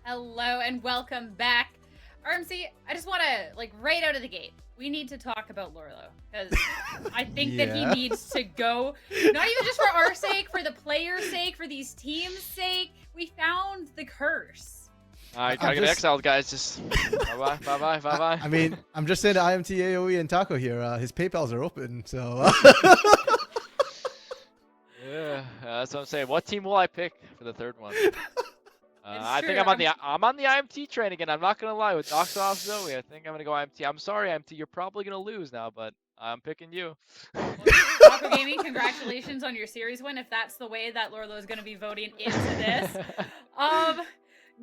Hello and welcome back. RMC, I just want to, right out of the gate, we need to talk about Lorlo. Because I think that he needs to go, not even just for our sake, for the players' sake, for these teams' sake. We found the curse. I gotta get exiled, guys. Just bye bye. I mean, I'm just saying to IMT AOE and Taco here, his PayPal's are open, so. Yeah, that's what I'm saying. What team will I pick for the third one? I true. think I'm on the IMT train again. I'm not gonna lie, with Doxa off Zoe, I think I'm gonna go IMT. I'm sorry, IMT, you're probably gonna lose now, but I'm picking you. Taco Gaming, congratulations on your series win. If that's the way that Lorlo is going to be voting into this.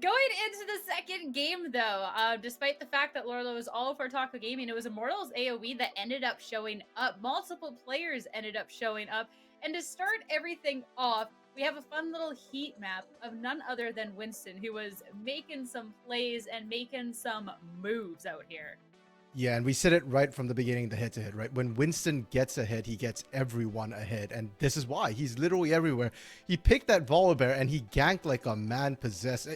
Going into the second game, though, despite the fact that Lorlo was all for Taco Gaming, it was Immortals AOE that ended up showing up. Multiple players ended up showing up. And to start everything off, we have a fun little heat map of none other than Winston, who was making some plays and making some moves out here. Yeah, and we said it right from the beginning, the head-to-head, right? When Winston gets ahead, he gets everyone ahead, and this is why. He's literally everywhere. He picked that Volibear, and he ganked like a man possessed.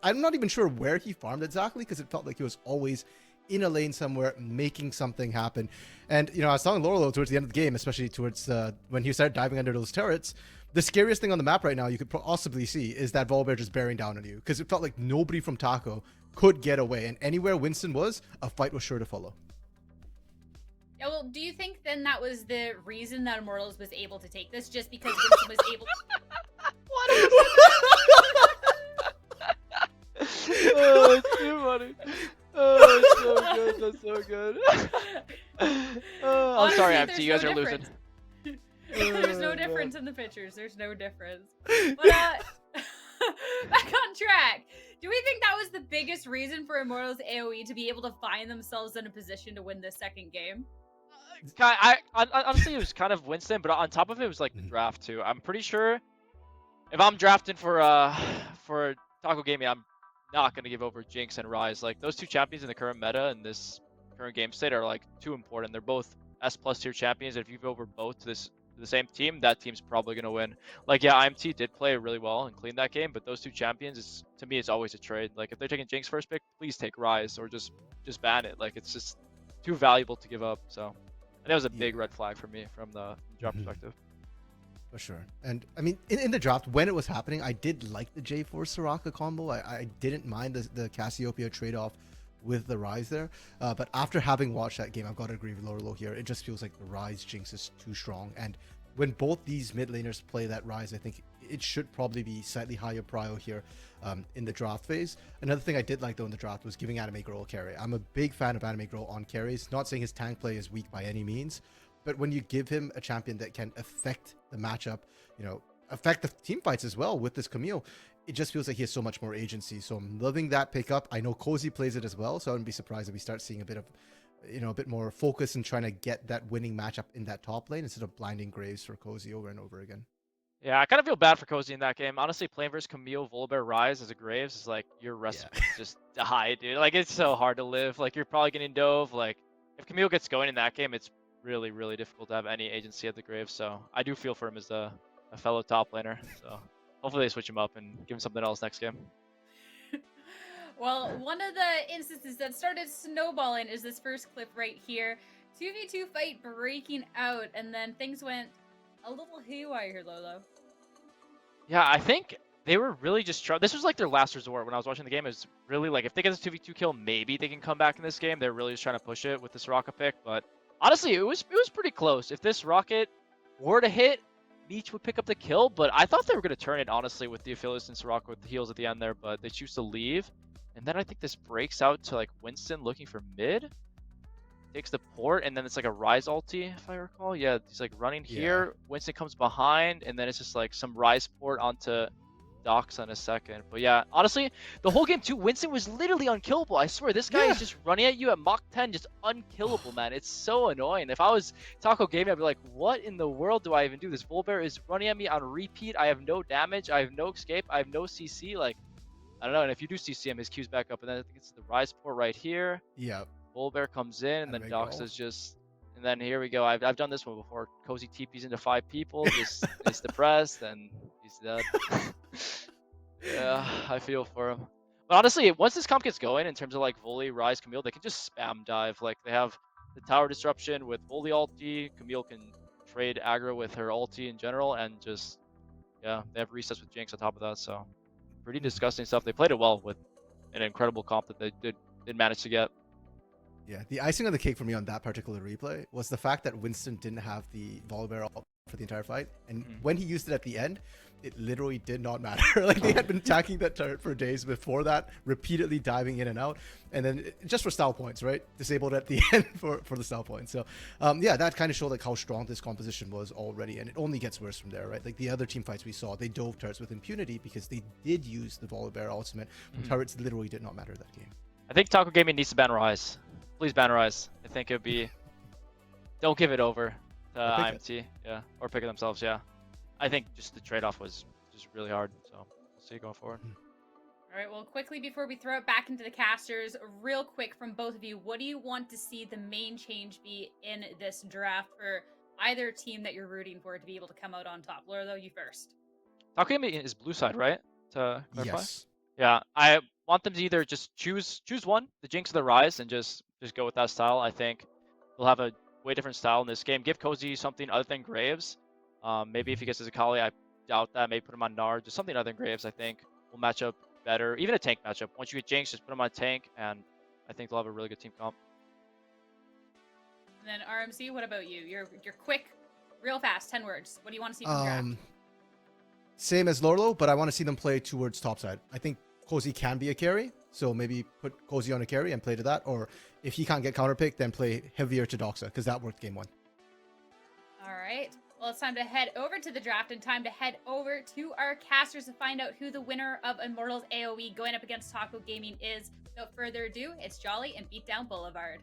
I'm not even sure where he farmed exactly, because it felt like he was always in a lane somewhere, making something happen. And, you know, I was telling Lorlo towards the end of the game, especially towards when he started diving under those turrets, the scariest thing on the map right now you could possibly see is that Volibear just bearing down on you, because it felt like nobody from Taco could get away, and anywhere Winston was, a fight was sure to follow. Yeah, well, do you think then that was the reason that Immortals was able to take this? Just because Winston was able Oh, it's too funny. Oh, it's so good. That's so good. I'm sorry, Honestly, IMT, you guys no are losing. There's no difference in the pictures. There's no difference. But, back on track. Do we think that was the biggest reason for Immortals AOE to be able to find themselves in a position to win this second game? Honestly, it was kind of Winston, but on top of it was like the draft too. I'm pretty sure if I'm drafting for Taco Gaming, I'm not gonna give over Jinx and Rise. Like those two champions in the current meta and this current game state are like too important. They're both S+ tier champions. If you give over both to the same team, that team's probably gonna win. Like yeah, IMT did play really well and clean that game, but those two champions, to me, it's always a trade. Like if they're taking Jinx first pick, please take Rise or just ban it. Like it's just too valuable to give up. So. And that was a big red flag for me from the draft perspective. For sure. And I mean, in the draft, when it was happening, I did like the J4 Soraka combo. I didn't mind the Cassiopeia trade-off with the Rise there. But after having watched that game, I've got to agree with Lorlo here. It just feels like the Rise Jinx is too strong. And when both these mid laners play that Rise, I think it should probably be slightly higher prio here in the draft phase. Another thing I did like though in the draft was giving Anime Girl a carry. I'm a big fan of Anime Girl on carries. Not saying his tank play is weak by any means, but when you give him a champion that can affect the matchup, you know, affect the team fights as well with this Camille, it just feels like he has so much more agency. So I'm loving that pickup. I know Cozy plays it as well, so I wouldn't be surprised if we start seeing a bit of, you know, a bit more focus in trying to get that winning matchup in that top lane instead of blinding Graves for Cozy over and over again. Yeah, I kind of feel bad for Cozy in that game. Honestly, playing versus Camille, Volibear, Rise as a Graves is like your recipe just die, dude. Like it's so hard to live. Like you're probably getting dove. Like if Camille gets going in that game, it's really, really difficult to have any agency at the Graves. So I do feel for him as a fellow top laner. So hopefully they switch him up and give him something else next game. Well, one of the instances that started snowballing is this first clip right here. 2v2 fight breaking out, and then things went a little haywire here, Lolo. Yeah, I think they were really just this was like their last resort when I was watching the game. It was really like if they get this 2v2 kill, maybe they can come back in this game. They're really just trying to push it with this rocket pick, but honestly, it was pretty close. If this rocket were to hit, Meech would pick up the kill, but I thought they were going to turn it, honestly, with the Aphelios and Soraka with the heals at the end there, but they choose to leave. And then I think this breaks out to like Winston looking for mid. Takes the port, and then it's like a Rise ulti, if I recall. Yeah, he's like running here. Winston comes behind, and then it's just like some Rise port onto Doxa in a second. But yeah, honestly, the whole game too, Winston was literally unkillable. I swear, this guy is just running at you at Mach 10, just unkillable, man. It's so annoying. If I was Taco Gaming, I'd be like, what in the world do I even do? This Volibear is running at me on repeat. I have no damage. I have no escape. I have no CC. Like, I don't know. And if you do CC him, his Q's back up, and then I think it's the Rise port right here. Yeah. Volibear comes in, and then Doxa's just, and then here we go. I've done this one before. Cozy TP's into 5 people, just is depressed, and he's dead. Yeah, I feel for him. But honestly, once this comp gets going in terms of like Volley, Ryze, Camille, they can just spam dive. Like they have the tower disruption with Volley ulti. Camille can trade aggro with her ulti in general, and just yeah, they have resets with Jinx on top of that. So pretty disgusting stuff. They played it well with an incredible comp that they did manage to get. Yeah, the icing on the cake for me on that particular replay was the fact that Winston didn't have the Volibear ult for the entire fight, and when he used it at the end, it literally did not matter. Like they had been attacking that turret for days before that, repeatedly diving in and out, and then just for style points, right? Disabled at the end for the style points. So yeah, that kind of showed like how strong this composition was already, and it only gets worse from there, right? Like the other team fights we saw, they dove turrets with impunity because they did use the Volibear ultimate. Turrets literally did not matter that game. I think Taco Gaming needs to ban Ryze. Please ban Ryze. I think it'd be. Don't give it over to IMT. Yeah, or pick it themselves. Yeah, I think just the trade-off was just really hard. So we'll see going forward. All right, well, quickly before we throw it back into the casters, real quick from both of you, what do you want to see the main change be in this draft for either team that you're rooting for to be able to come out on top? Laura, though, you first. Taco Gaming is blue side, right? To clarify? Yes. Yeah, I want them to either just choose one, the Jinx or the Ryze, and just go with that style. I think they'll have a way different style in this game. Give Cozy something other than Graves. Maybe if he gets his Akali, I doubt that. Maybe put him on Nard, just something other than Graves. I think will match up better. Even a tank matchup. Once you get Jinx, just put him on tank, and I think they'll have a really good team comp. And then RMC, what about you? You're quick, real fast, 10 words. What do you want to see from the draft? Same as Lorlo, but I want to see them play towards topside. I think Cozy can be a carry, so maybe put Cozy on a carry and play to that. Or if he can't get counterpick, then play heavier to Doxa, because that worked game 1. All right. Well, it's time to head over to the draft and time to head over to our casters to find out who the winner of Immortals AOE going up against Taco Gaming is. Without further ado, it's Jolly and Beatdown Boulevard.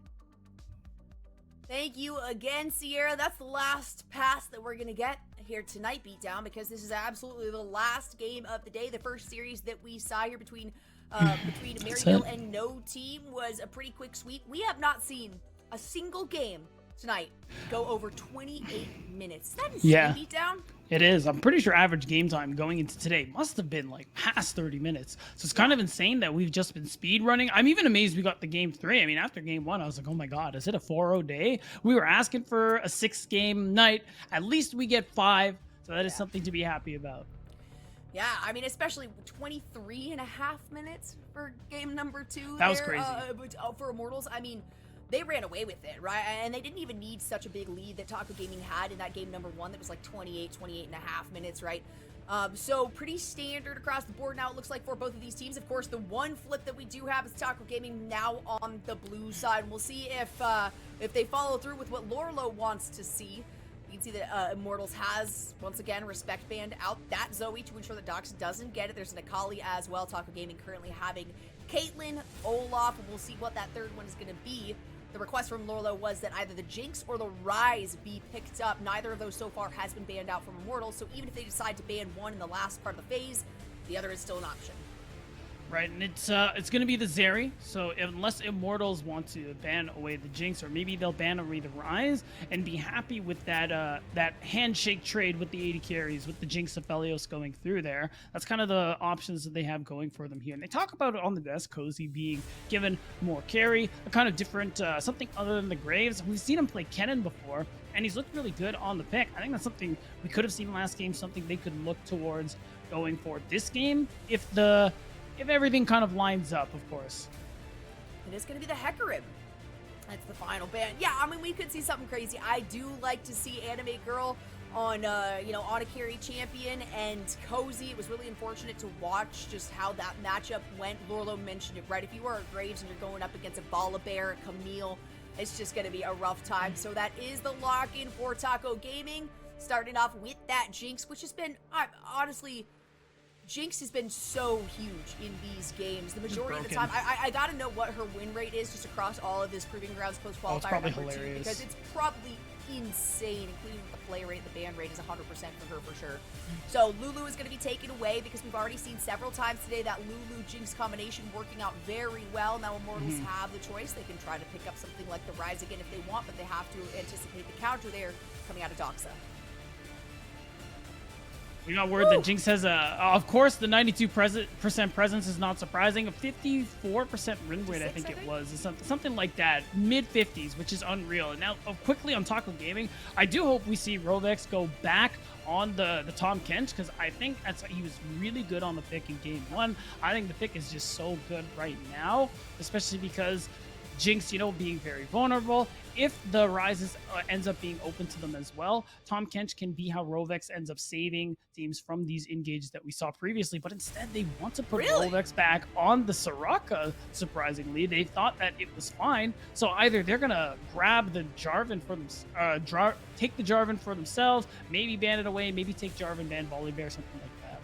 Thank you again, Sierra. That's the last pass that we're going to get here tonight, Beatdown, because this is absolutely the last game of the day. The first series that we saw here between Maryville and No Team was a pretty quick sweep. We have not seen a single game tonight go over 28 minutes. Is that insane, Beatdown? It is. I'm pretty sure average game time going into today must have been like past 30 minutes. So it's kind of insane that we've just been speed running. I'm even amazed we got the game 3. I mean, after game 1, I was like, oh my God, is it a 4-0 day? We were asking for a 6-game night. At least we get 5. So that is something to be happy about. Yeah, I mean, especially 23 and a half minutes for game number 2. That was crazy. For Immortals, I mean, they ran away with it, right? And they didn't even need such a big lead that Taco Gaming had in that game number 1 that was like 28 and a half minutes, right? So pretty standard across the board now, it looks like, for both of these teams. Of course, the one flip that we do have is Taco Gaming now on the blue side. We'll see if they follow through with what Lorlo wants to see. You can see that Immortals has, once again, Respect Band out that Zoe to ensure that Doxa doesn't get it. There's an Akali as well. Taco Gaming currently having Caitlyn, Olaf, and we'll see what that third one is going to be. The request from Lorlo was that either the Jinx or the Ryze be picked up. Neither of those so far has been banned out from Immortals, so even if they decide to ban one in the last part of the phase, the other is still an option. Right, and it's going to be the Zeri, so unless Immortals want to ban away the Jinx, or maybe they'll ban away the Ryze, and be happy with that that handshake trade with the 80 carries, with the Jinx Aphelios going through there. That's kind of the options that they have going for them here. And they talk about it on the desk, Cozy being given more carry, a kind of different, something other than the Graves. We've seen him play Kennen before, and he's looked really good on the pick. I think that's something we could have seen last game, something they could look towards going for this game, if everything kind of lines up, of course. It is going to be the Hecarim. That's the final ban. Yeah, I mean, we could see something crazy. I do like to see Anime Girl on, on a carry champion, and Cozy. It was really unfortunate to watch just how that matchup went. Lorlo mentioned it, right? If you are a Graves and you're going up against a Volibear, Camille, it's just going to be a rough time. So that is the lock-in for Taco Gaming, starting off with that Jinx, which has been, honestly, Jinx has been so huge in these games. The majority of the time, I gotta know what her win rate is just across all of this Proving Grounds post-qualifier. It's probably number 2, hilarious. because it's probably insane, including the play rate. The ban rate is 100% for her for sure. So Lulu is going to be taken away because we've already seen several times today that Lulu-Jinx combination working out very well. Now Immortals have the choice. They can try to pick up something like the Ryze again if they want, but they have to anticipate the counter there coming out of Doxa. We got word that Jinx has of course, the 92% presence is not surprising. A 54% win rate, I think it was, something like that, mid 50s, which is unreal. And now, quickly on Taco Gaming, I do hope we see Rovex go back on the Tom Kent, because I think he was really good on the pick in game 1. I think the pick is just so good right now, especially because Jinx, being very vulnerable. If the Rise ends up being open to them as well, Tom Kent can be how Rovex ends up saving teams from these engages that we saw previously. But instead, they want to put Rovex back on the Soraka, surprisingly. They thought that it was fine. So either they're going to grab the Jarvan for them, take the Jarvan for themselves, maybe ban it away, maybe take Jarvan, ban Volibear, something like that.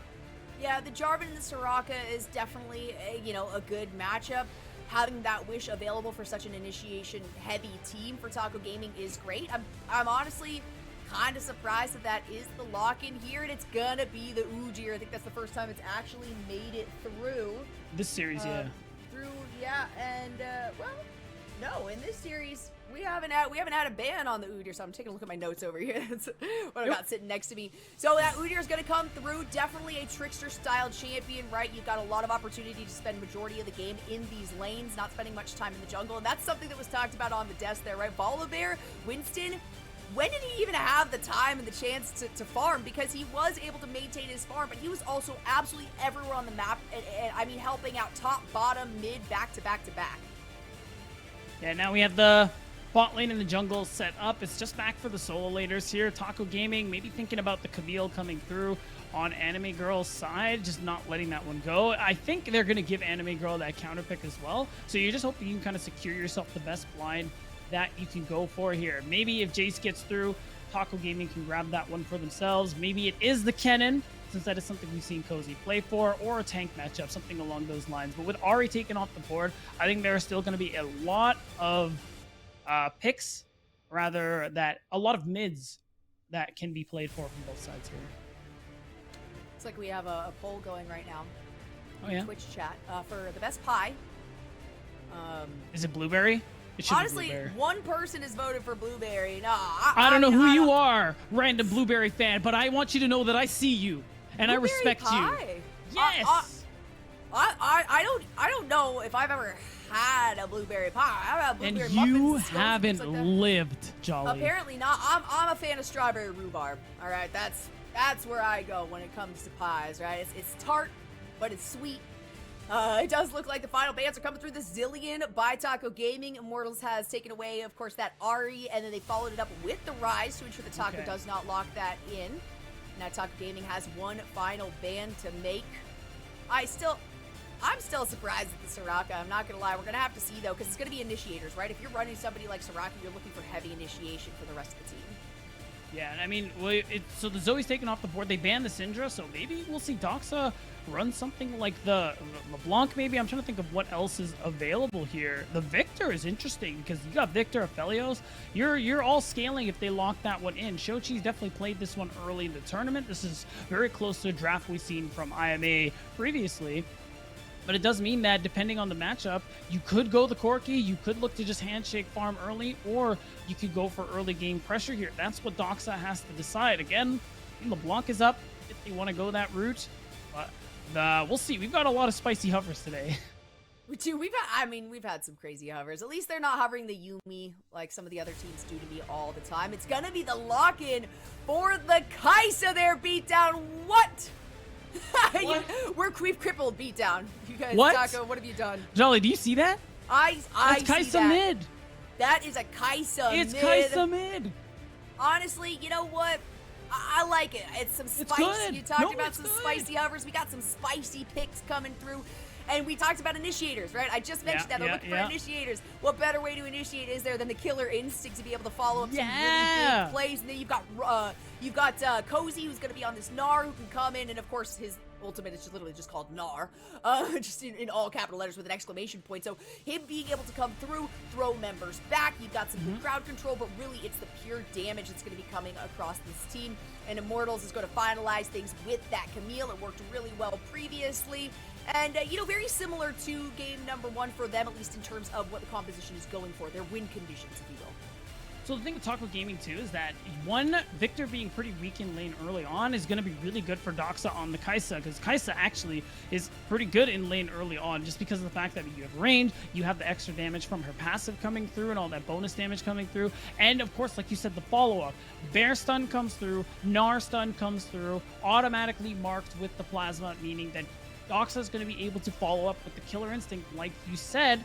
Yeah, the Jarvan and the Soraka is definitely, a good matchup. Having that Wish available for such an initiation-heavy team for Taco Gaming is great. I'm honestly kind of surprised that is the lock-in here, and it's gonna be the Ujir. I think that's the first time it's actually made it through. This series, and well, no, in this series we haven't had a ban on the Udyr, so I'm taking a look at my notes over here. That's what I got sitting next to me. So that Udyr is going to come through. Definitely a trickster-style champion, right? You've got a lot of opportunity to spend majority of the game in these lanes, not spending much time in the jungle, and that's something that was talked about on the desk there, right? Volibear, Winston, when did he even have the time and the chance to farm? Because he was able to maintain his farm, but he was also absolutely everywhere on the map, and I mean, helping out top, bottom, mid, back to back to back. Yeah, now we have the bot lane in the jungle set up. It's just back for the solo laters here. Taco Gaming maybe thinking about the Camille coming through on Anime Girl's side, just not letting that one go. I think they're going to give Anime Girl that counter pick as well. So you're just hoping you can kind of secure yourself the best blind that you can go for here. Maybe if Jace gets through, Taco Gaming can grab that one for themselves. Maybe it is the Kennen, since that is something we've seen Cozy play for, or a tank matchup, something along those lines. But with Ahri taken off the board, I think there are still going to be a lot of picks, rather, that a lot of mids that can be played for from both sides here. Looks like we have a poll going right now. Oh yeah. Twitch chat for the best pie. Is it Blueberry? It should honestly, be Blueberry. one person has voted for Blueberry. No, I don't know who you are, random Blueberry fan, but I want you to know that I see you and I respect pie. you. Yes. I don't know if I've ever had a blueberry pie. I've had blueberry and muffins you and stuff, haven't things like that. lived, Jolly. Apparently not. I'm a fan of strawberry rhubarb. All right, that's where I go when it comes to pies. Right, it's tart, but it's sweet. It does look like the final bans are coming through. The Zillion by Taco Gaming. Immortals has taken away, of course, that Ahri, and then they followed it up with the Rise to ensure that Taco does not lock that in. Now Taco Gaming has one final ban to make. I'm still surprised at the Soraka. I'm not going to lie. We're going to have to see, though, because it's going to be initiators, right? If you're running somebody like Soraka, you're looking for heavy initiation for the rest of the team. Yeah, I mean, so the Zoe's taken off the board. They banned the Syndra, so maybe we'll see Doxa run something like the LeBlanc, maybe. I'm trying to think of what else is available here. The Victor is interesting because you got Victor, Aphelios. You're all scaling if they lock that one in. Shochi's definitely played this one early in the tournament. This is very close to a draft we've seen from IMA previously. But it does mean that depending on the matchup, you could go the Corki, you could look to just handshake farm early, or you could go for early game pressure here. That's what Doxa has to decide. Again, LeBlanc is up if they want to go that route. But we'll see. We've got a lot of spicy hovers today. We do. We've had some crazy hovers. At least they're not hovering the Yuumi like some of the other teams do to me all the time. It's gonna be the lock-in for the Kai'Sa there, beatdown. What? We've crippled beatdown. You guys, what? Taco, what have you done? Jolly, do you see that? I That's see Kai'Sa that. mid. That is a Kai'Sa mid. It's Kai'Sa mid. Honestly, you know what? I like it. It's some spice. Good. You talked about some spicy hovers. We got some spicy picks coming through. And we talked about initiators, right? I just mentioned that. They're looking for initiators. What better way to initiate is there than the killer instinct to be able to follow up some really big plays? And then you've got Cozy, who's going to be on this Gnar, who can come in, and of course his ultimate is just literally just called Gnar, just in all capital letters with an exclamation point. So him being able to come through, throw members back. You've got some good crowd control, but really it's the pure damage that's going to be coming across this team. And Immortals is going to finalize things with that Camille. It worked really well previously. And, very similar to game number 1 for them, at least in terms of what the composition is going for, their win conditions, if you will. So the thing with Taco Gaming too is that one, Victor being pretty weak in lane early on is going to be really good for Doxa on the Kai'Sa, because Kai'Sa actually is pretty good in lane early on just because of the fact that you have range, you have the extra damage from her passive coming through and all that bonus damage coming through, and of course, like you said, the follow-up. Bear stun comes through, Gnar stun comes through, automatically marked with the plasma, meaning that Doxa is going to be able to follow up with the killer instinct, like you said.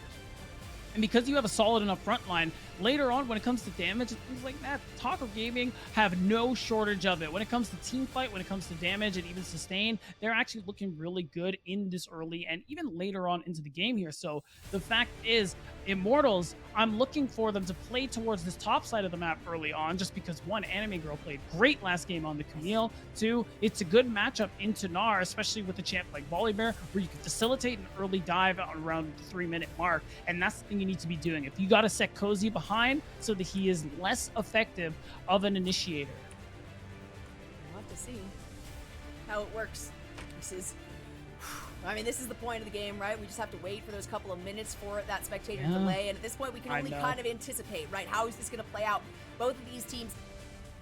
And because you have a solid enough front line, later on when it comes to damage and things like that, Taco Gaming have no shortage of it. When it comes to team fight, when it comes to damage and even sustain, they're actually looking really good in this early and even later on into the game here. So the fact is, Immortals, I'm looking for them to play towards this top side of the map early on, just because one, Anime Girl played great last game on the Camille. Two, it's a good matchup into Gnar, especially with a champ like Volibear, where you can facilitate an early dive around the 3-minute mark. And that's the thing you need to be doing. If you got to set Cozy behind so that he is less effective of an initiator. We'll have to see how it works. This is the point of the game, right? We just have to wait for those couple of minutes for that spectator delay, and at this point we can only kind of anticipate, right? How is this going to play out? Both of these teams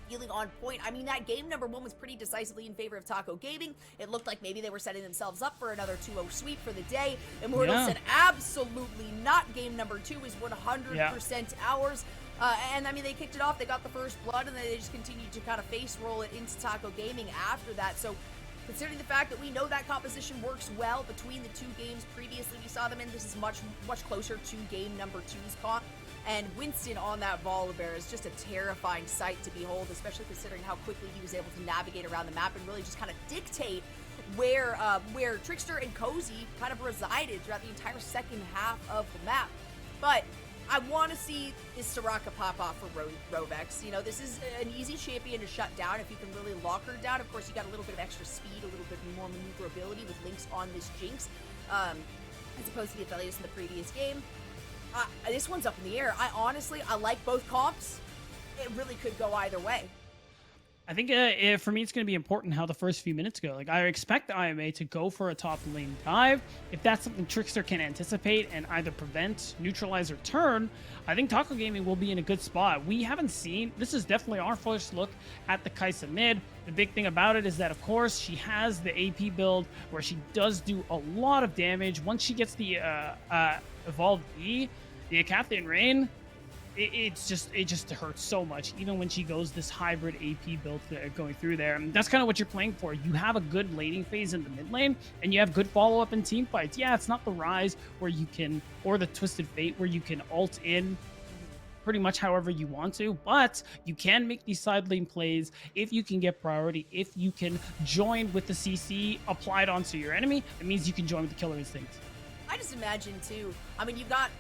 feeling on point. That game number 1 was pretty decisively in favor of Taco Gaming. It looked like maybe they were setting themselves up for another 2-0 sweep for the day. Immortals said absolutely not. Game number 2 is 100% ours. And they kicked it off. They got the first blood, and then they just continued to kind of face roll it into Taco Gaming after that. So considering the fact that we know that composition works well between the 2 games previously we saw them in, this is much closer to game number 2's comp. And Winston on that Volibear is just a terrifying sight to behold, especially considering how quickly he was able to navigate around the map and really just kind of dictate where Trickster and Cozy kind of resided throughout the entire second half of the map. But I want to see this Soraka pop off for Rovex. This is an easy champion to shut down if you can really lock her down. Of course, you got a little bit of extra speed, a little bit more maneuverability with Lynx on this Jinx, as opposed to the Aphelios in the previous game. This one's up in the air. I like both comps. It really could go either way. I think for me, it's going to be important how the first few minutes go. Like, I expect the IMA to go for a top lane dive. If that's something Trickster can anticipate and either prevent, neutralize, or turn, I think Taco Gaming will be in a good spot. We haven't seen, this is definitely our first look at the Kai'Sa mid. The big thing about it is that, of course, she has the AP build where she does do a lot of damage. Once she gets the evolved E, the Acathian Rain, it just hurts so much, even when she goes this hybrid AP build going through there. And that's kind of what you're playing for. You have a good laning phase in the mid lane, and you have good follow-up in team fights. Yeah, it's not the Rise where you can, or the Twisted Fate where you can ult in pretty much however you want to, but you can make these side lane plays if you can get priority, if you can join with the CC applied onto your enemy. It means you can join with the Killer Instinct. I just imagine too, you've got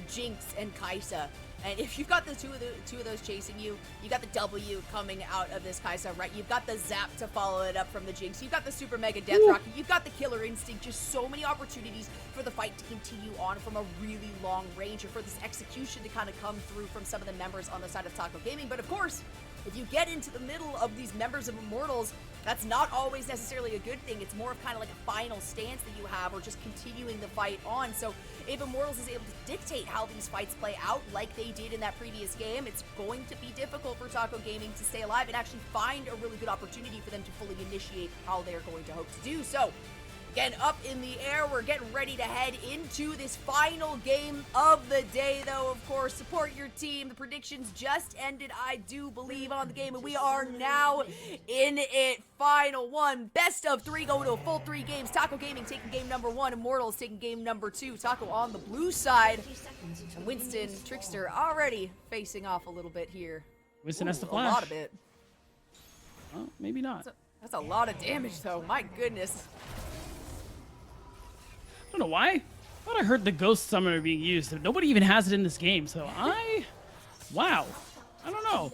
Jinx and Kai'Sa, and if you've got the two of those chasing you, you got the W coming out of this Kai'Sa, right? You've got the Zap to follow it up from the Jinx. You've got the Super Mega Death Rocket. You've got the Killer Instinct. Just so many opportunities for the fight to continue on from a really long range, or for this execution to kind of come through from some of the members on the side of Taco Gaming. But of course, if you get into the middle of these members of Immortals, that's not always necessarily a good thing. It's more of kind of like a final stance that you have, or just continuing the fight on. So if Immortals is able to dictate how these fights play out like they did in that previous game, it's going to be difficult for Taco Gaming to stay alive and actually find a really good opportunity for them to fully initiate how they're going to hope to do so. Again, up in the air, we're getting ready to head into this final game of the day, though. Of course, support your team. The predictions just ended, I do believe, on the game, and we are now in it. Final one, best of 3, going to a full 3 games. Taco Gaming taking game number 1, Immortals taking game number 2. Taco on the blue side, and Winston, Trickster already facing off a little bit here. Winston has to flash. A lot of it. Well, maybe not. That's a lot of damage, though. My goodness. I don't know why. I thought I heard the Ghost Summoner being used. Nobody even has it in this game, so wow. I don't know.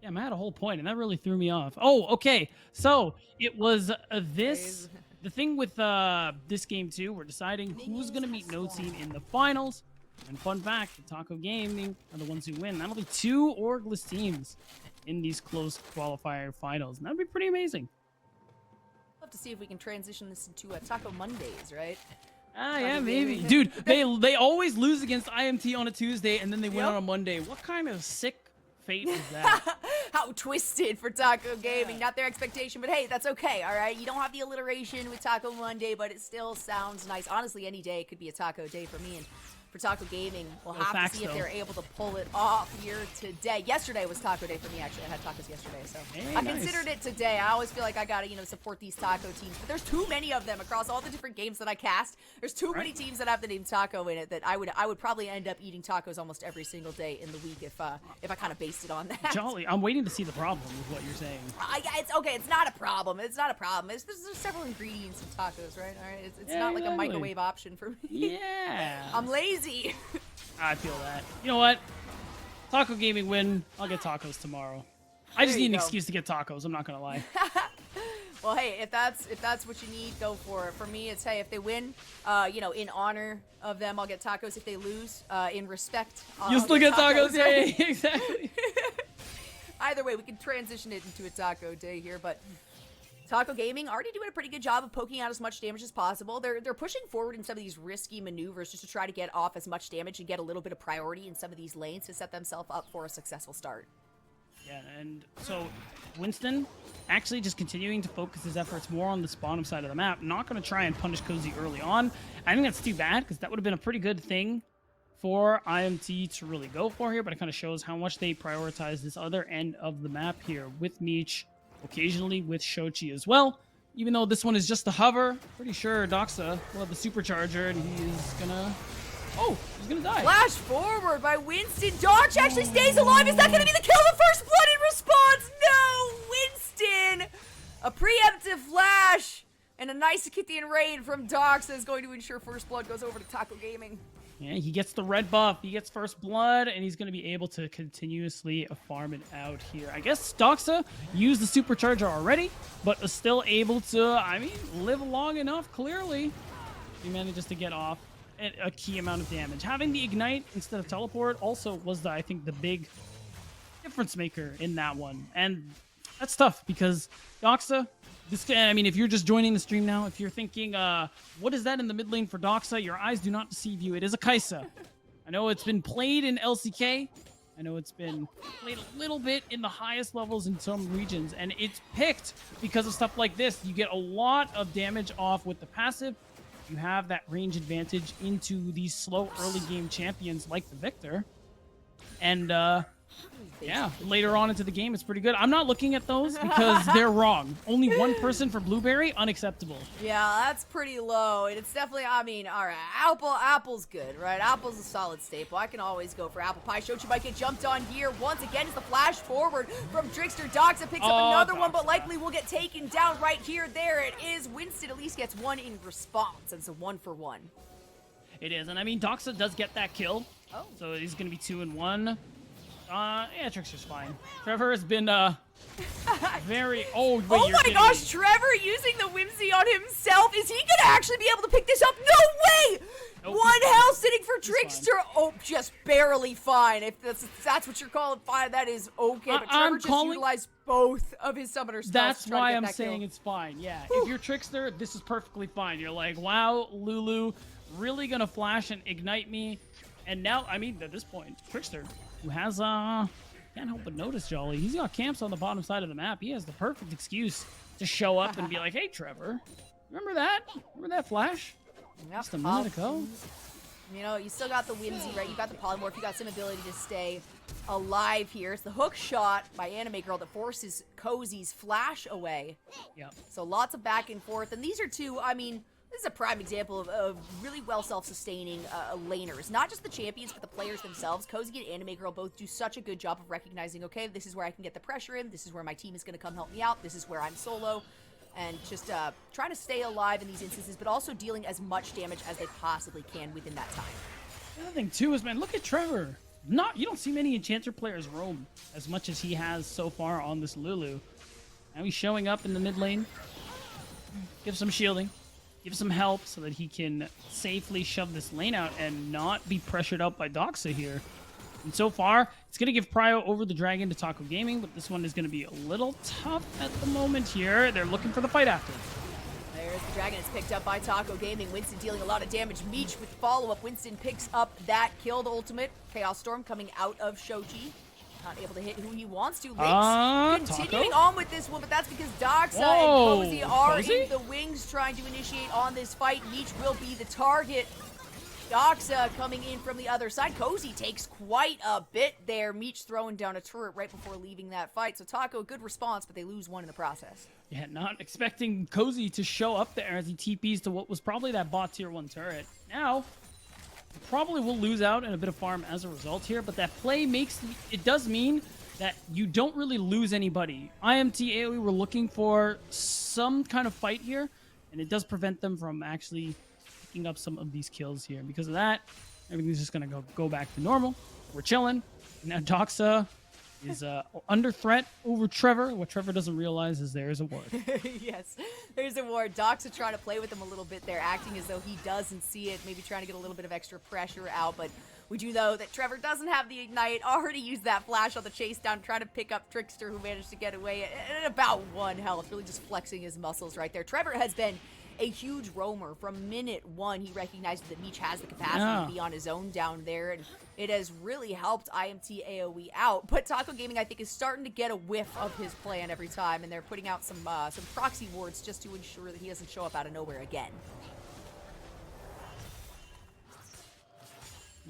Yeah, I had a whole point, and that really threw me off. Oh, okay. So it was the thing with this game too. We're deciding who's gonna meet No Team in the finals. And fun fact, the Taco Gaming are the ones who win. That'll be 2 orgless teams in these close qualifier finals, and that'd be pretty amazing. Love to see if we can transition this into Taco Mondays, right? Yeah, maybe. Dude, they always lose against IMT on a Tuesday, and then they win Yep. on a Monday. What kind of sick fate is that? How twisted for Taco Gaming. Not their expectation, but hey, that's okay, all right? You don't have the alliteration with Taco Monday, but it still sounds nice. Honestly, any day could be a taco day for me. And for Taco Gaming, we'll have facts, to see if though. they're able to pull it off here today. Yesterday was taco day for me, actually. I had tacos yesterday, so Hey, I nice. considered it today. I always feel like I gotta, support these taco teams. But there's too many of them across all the different games that I cast. There's too many teams that have the name taco in it that I would probably end up eating tacos almost every single day in the week if I kind of based it on that. Jolly, I'm waiting to see the problem with what you're saying. It's okay. It's not a problem. It's not a problem. There's several ingredients in tacos, right? All right. It's Yeah, not like a exactly. microwave option for me. Yeah. I'm lazy. I feel that. You know what? Taco Gaming win. I'll get tacos tomorrow. I just There need you an go. excuse to get tacos. I'm not gonna lie. Well, hey, if that's what you need, go for it. For me, it's hey, if they win, in honor of them, I'll get tacos. If they lose, in respect, You'll I'll still get tacos. Yeah, right? yeah, exactly. Either way, we can transition it into a taco day here, but Taco Gaming already doing a pretty good job of poking out as much damage as possible. They're pushing forward in some of these risky maneuvers just to try to get off as much damage and get a little bit of priority in some of these lanes to set themselves up for a successful start. Yeah, and so Winston actually just continuing to focus his efforts more on this bottom side of the map. Not going to try and punish Cozy early on. I think that's too bad because that would have been a pretty good thing for IMT to really go for here, but it kind of shows how much they prioritize this other end of the map here with Meech, occasionally with Shochi as well. Even though this one is just a hover, pretty sure Doxa will have the supercharger and he's gonna... Oh, he's gonna die. Flash forward by Winston. Dodge actually stays alive. Is that going to be the kill? The first blood in response? No, Winston. A preemptive flash and a nice Akithian raid from Doxa is going to ensure first blood goes over to Taco Gaming. Yeah, he gets the red buff, he gets first blood, and he's going to be able to continuously farm it out here. I guess Doxa used the supercharger already, but is still able to, live long enough, clearly. He manages to get off a key amount of damage. Having the ignite instead of teleport also was, I think, the big difference maker in that one. And that's tough because Doxa, if you're just joining the stream now, if you're thinking, what is that in the mid lane for Doxa? Your eyes do not deceive you. It is a Kaisa. I know it's been played in LCK. I know it's been played a little bit in the highest levels in some regions, and it's picked because of stuff like this. You get a lot of damage off with the passive. You have that range advantage into these slow early game champions like the Victor. And yeah, later on into the game, it's pretty good. I'm not looking at those because they're wrong. Only one person for Blueberry, unacceptable. Yeah, that's pretty low. And it's definitely, all right, Apple's good, right? Apple's a solid staple. I can always go for apple pie. Shochi might get jumped on here. Once again, it's the flash forward from Trickster. Doxa picks up another one, but likely will get taken down right here. There it is. Winston at least gets one in response. It's a 1-for-1. It is, and Doxa does get that kill. Oh. So he's going to be 2-1. Yeah, Trickster's fine. Trevor has been, very... Oh, wait, Oh you're my kidding gosh, me. Trevor using the whimsy on himself. Is he going to actually be able to pick this up? No way! Nope, One he's fine. health sitting for He's Trickster. Oh, just barely fine. If that's what you're calling fine, that is okay. But I'm Trevor just calling- utilized both of his summoner spells That's to try why to get I'm that saying kill. it's fine. Yeah, if you're Trickster, this is perfectly fine. You're like, wow, Lulu, really gonna flash and ignite me. And now, at this point, Trickster, who has, can't help but notice, Jolly, he's got camps on the bottom side of the map. He has the perfect excuse to show up and be like, hey, Trevor, remember that? Remember that flash? Yep, Just a minute ago? You still got the whimsy, right? You got the polymorph. You got some ability to stay alive here. It's the hook shot by Anime Girl that forces Cozy's flash away. Yep. So lots of back and forth. And these are two, this is a prime example of really well self-sustaining laners. Not just the champions, but the players themselves. Cozy and Anime Girl both do such a good job of recognizing, okay, this is where I can get the pressure in. This is where my team is going to come help me out. This is where I'm solo. And just trying to stay alive in these instances, but also dealing as much damage as they possibly can within that time. The other thing, too, is, man, look at Trevor. You don't see many Enchanter players roam as much as he has so far on this Lulu. Now he's showing up in the mid lane. Give some shielding. Give some help so that he can safely shove this lane out and not be pressured out by Doxa here. And so far, it's going to give Prio over the Dragon to Taco Gaming, but this one is going to be a little tough at the moment here. They're looking for the fight after. There's the Dragon is picked up by Taco Gaming. Winston dealing a lot of damage. Meech with follow-up. Winston picks up that kill, the ultimate. Chaos Storm coming out of Shochi. Not able to hit who he wants to. Lynx continuing on with this one, but that's because Doxa and Cozy are in the wings trying to initiate on this fight. Meech will be the target. Doxa coming in from the other side. Cozy takes quite a bit there. Meech throwing down a turret right before leaving that fight. So Taco, good response, but they lose one in the process. Yeah, not expecting Cozy to show up there as he TPs to what was probably that bot tier 1 turret. Now, probably will lose out in a bit of farm as a result here, but that play it does mean that you don't really lose anybody. IMT AOE were looking for some kind of fight here, and it does prevent them from actually picking up some of these kills here. Because of that, everything's just gonna go back to normal. We're chilling. Now Doxa is under threat over Trevor. What Trevor doesn't realize is there is a ward. Yes, there's a ward. Doxa trying to play with him a little bit there, acting as though he doesn't see it, maybe trying to get a little bit of extra pressure out, but we do know that Trevor doesn't have the Ignite, already used that flash on the chase down, trying to pick up Trickster, who managed to get away at about 1 health, really just flexing his muscles right there. Trevor has been a huge roamer. From minute 1, he recognized that Meech has the capacity to be on his own down there, and it has really helped IMT AOE out. But Taco Gaming, I think, is starting to get a whiff of his plan every time, and they're putting out some proxy wards just to ensure that he doesn't show up out of nowhere again.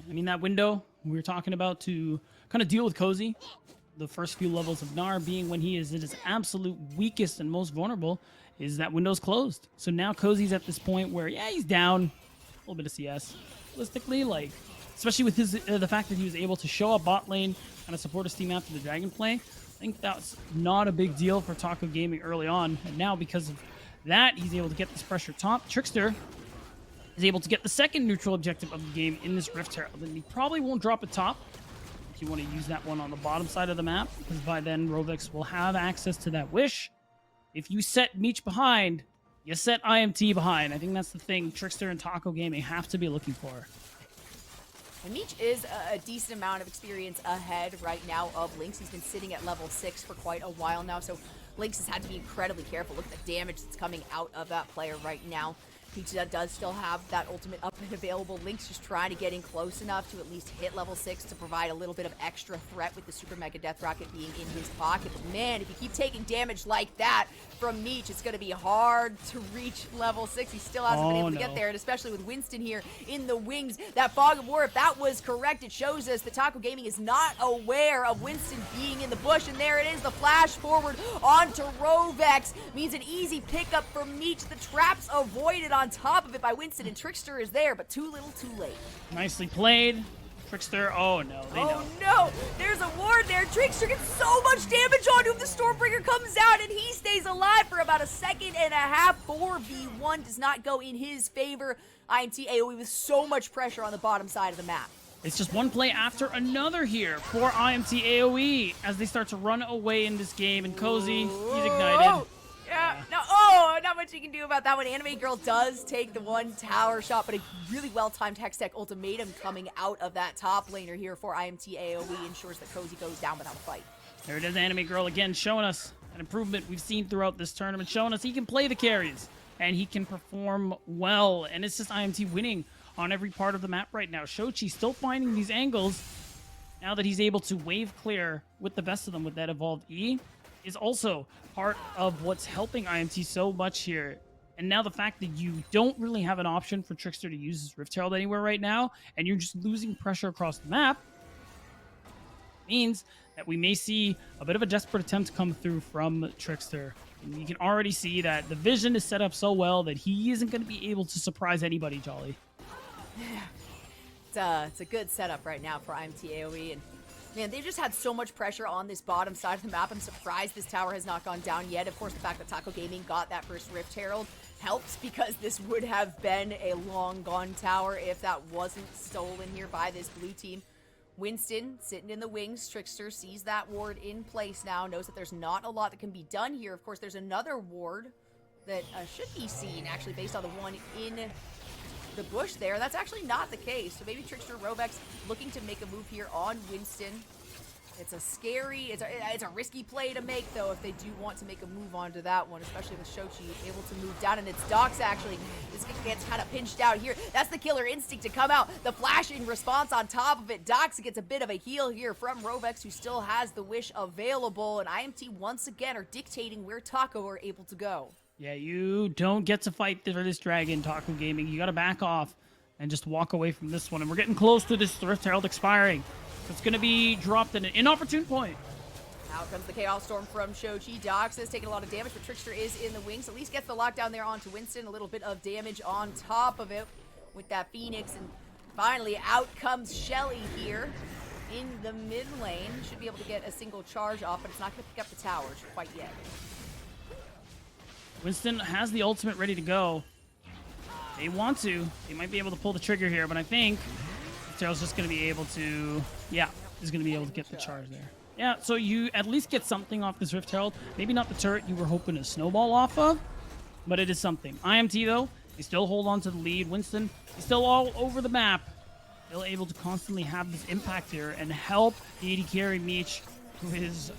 I mean, that window we were talking about to kind of deal with Cozy, the first few levels of Gnar being when he is at his absolute weakest and most vulnerable, is that window's closed. So now Cozy's at this point where, yeah, he's down a little bit of CS. Realistically, like, especially with his the fact that he was able to show up bot lane, kind of support his team after the Dragon play, I think that's not a big deal for Taco Gaming early on. And now, because of that, he's able to get this pressure top. Trickster is able to get the second neutral objective of the game in this Rift Herald. And he probably won't drop it top if you want to use that one on the bottom side of the map, because by then Rovix will have access to that Wish. If you set Meech behind, you set IMT behind. I think that's the thing Trickster and Taco Gaming have to be looking for. And Meech is a decent amount of experience ahead right now of Lynx. He's been sitting at level 6 for quite a while now, so Lynx has had to be incredibly careful. Look at the damage that's coming out of that player right now. He does still have that ultimate up and available. Lynx just trying to get in close enough to at least hit level 6 to provide a little bit of extra threat with the Super Mega Death Rocket being in his pocket. But man, if you keep taking damage like that from Meech, it's going to be hard to reach level 6. He still hasn't been able to get there, and especially with Winston here in the wings. That Fog of War, if that was correct, it shows us that Taco Gaming is not aware of Winston being in the bush, and there it is, the flash forward onto Rovex. Means an easy pickup for Meech. The trap's avoided on top of it by Winston, and Trickster is there, but too little too late. Nicely played. Trickster, oh no, they know. Oh no, there's a ward there. Trickster gets so much damage onto him. The Stormbringer comes out and he stays alive for about a second and a half. 4v1 does not go in his favor. IMT AOE with so much pressure on the bottom side of the map. It's just one play after another here for IMT AOE as they start to run away in this game, and Cozy, he's ignited. Yeah, no, not much you can do about that one. Anime Girl does take the one tower shot, but a really well-timed Hextech ultimatum coming out of that top laner here for IMT AOE ensures that Cozy goes down without a fight. There it is, Anime Girl again, showing us an improvement we've seen throughout this tournament, showing us he can play the carries, and he can perform well, and it's just IMT winning on every part of the map right now. Shochi still finding these angles now that he's able to wave clear with the best of them with that evolved E. Is also part of what's helping IMT so much here. And now the fact that you don't really have an option for Trickster to use his Rift Herald anywhere right now, and you're just losing pressure across the map, means that we may see a bit of a desperate attempt come through from Trickster. And you can already see that the vision is set up so well that he isn't going to be able to surprise anybody, Jolly. It's a good setup right now for IMT AOE, and man, they've just had so much pressure on this bottom side of the map. I'm surprised this tower has not gone down yet. Of course, the fact that Taco Gaming got that first Rift Herald helps, because this would have been a long gone tower if that wasn't stolen here by this blue team. Winston sitting in the wings. Trickster sees that ward in place now, knows that there's not a lot that can be done here. Of course, there's another ward that should be seen, actually, based on the one in the bush there. That's actually not the case. So maybe Trickster Rovex looking to make a move here on Winston. It's a scary, it's a risky play to make, though, if they do want to make a move onto that one, especially with Shochi able to move down, and it's Doxa, actually. This gets kind of pinched out here. That's the killer instinct to come out. The flashing response on top of it. Doxa gets a bit of a heal here from Rovex, who still has the wish available, and IMT once again are dictating where Taco are able to go. Yeah, you don't get to fight for this dragon, Taco Gaming. You got to back off and just walk away from this one, and we're getting close to this Rift Herald expiring. It's going to be dropped in an inopportune point. Out comes the Chaos Storm from Shochi. Doxa is taking a lot of damage, but Trickster is in the wings. At least gets the lockdown there onto Winston. A little bit of damage on top of it with that Phoenix. And finally, out comes Shelly here in the mid lane. Should be able to get a single charge off, but it's not going to pick up the towers quite yet. Winston has the ultimate ready to go. They want to. They might be able to pull the trigger here, but I think Daryl's just going to be able to, yeah, he's going to be able to get the charge there. Yeah, so you at least get something off this Rift Herald. Maybe not the turret you were hoping to snowball off of, but it is something. IMT, though, they still hold on to the lead. Winston, he's still all over the map. Still able to constantly have this impact here and help the AD carry Meech, who is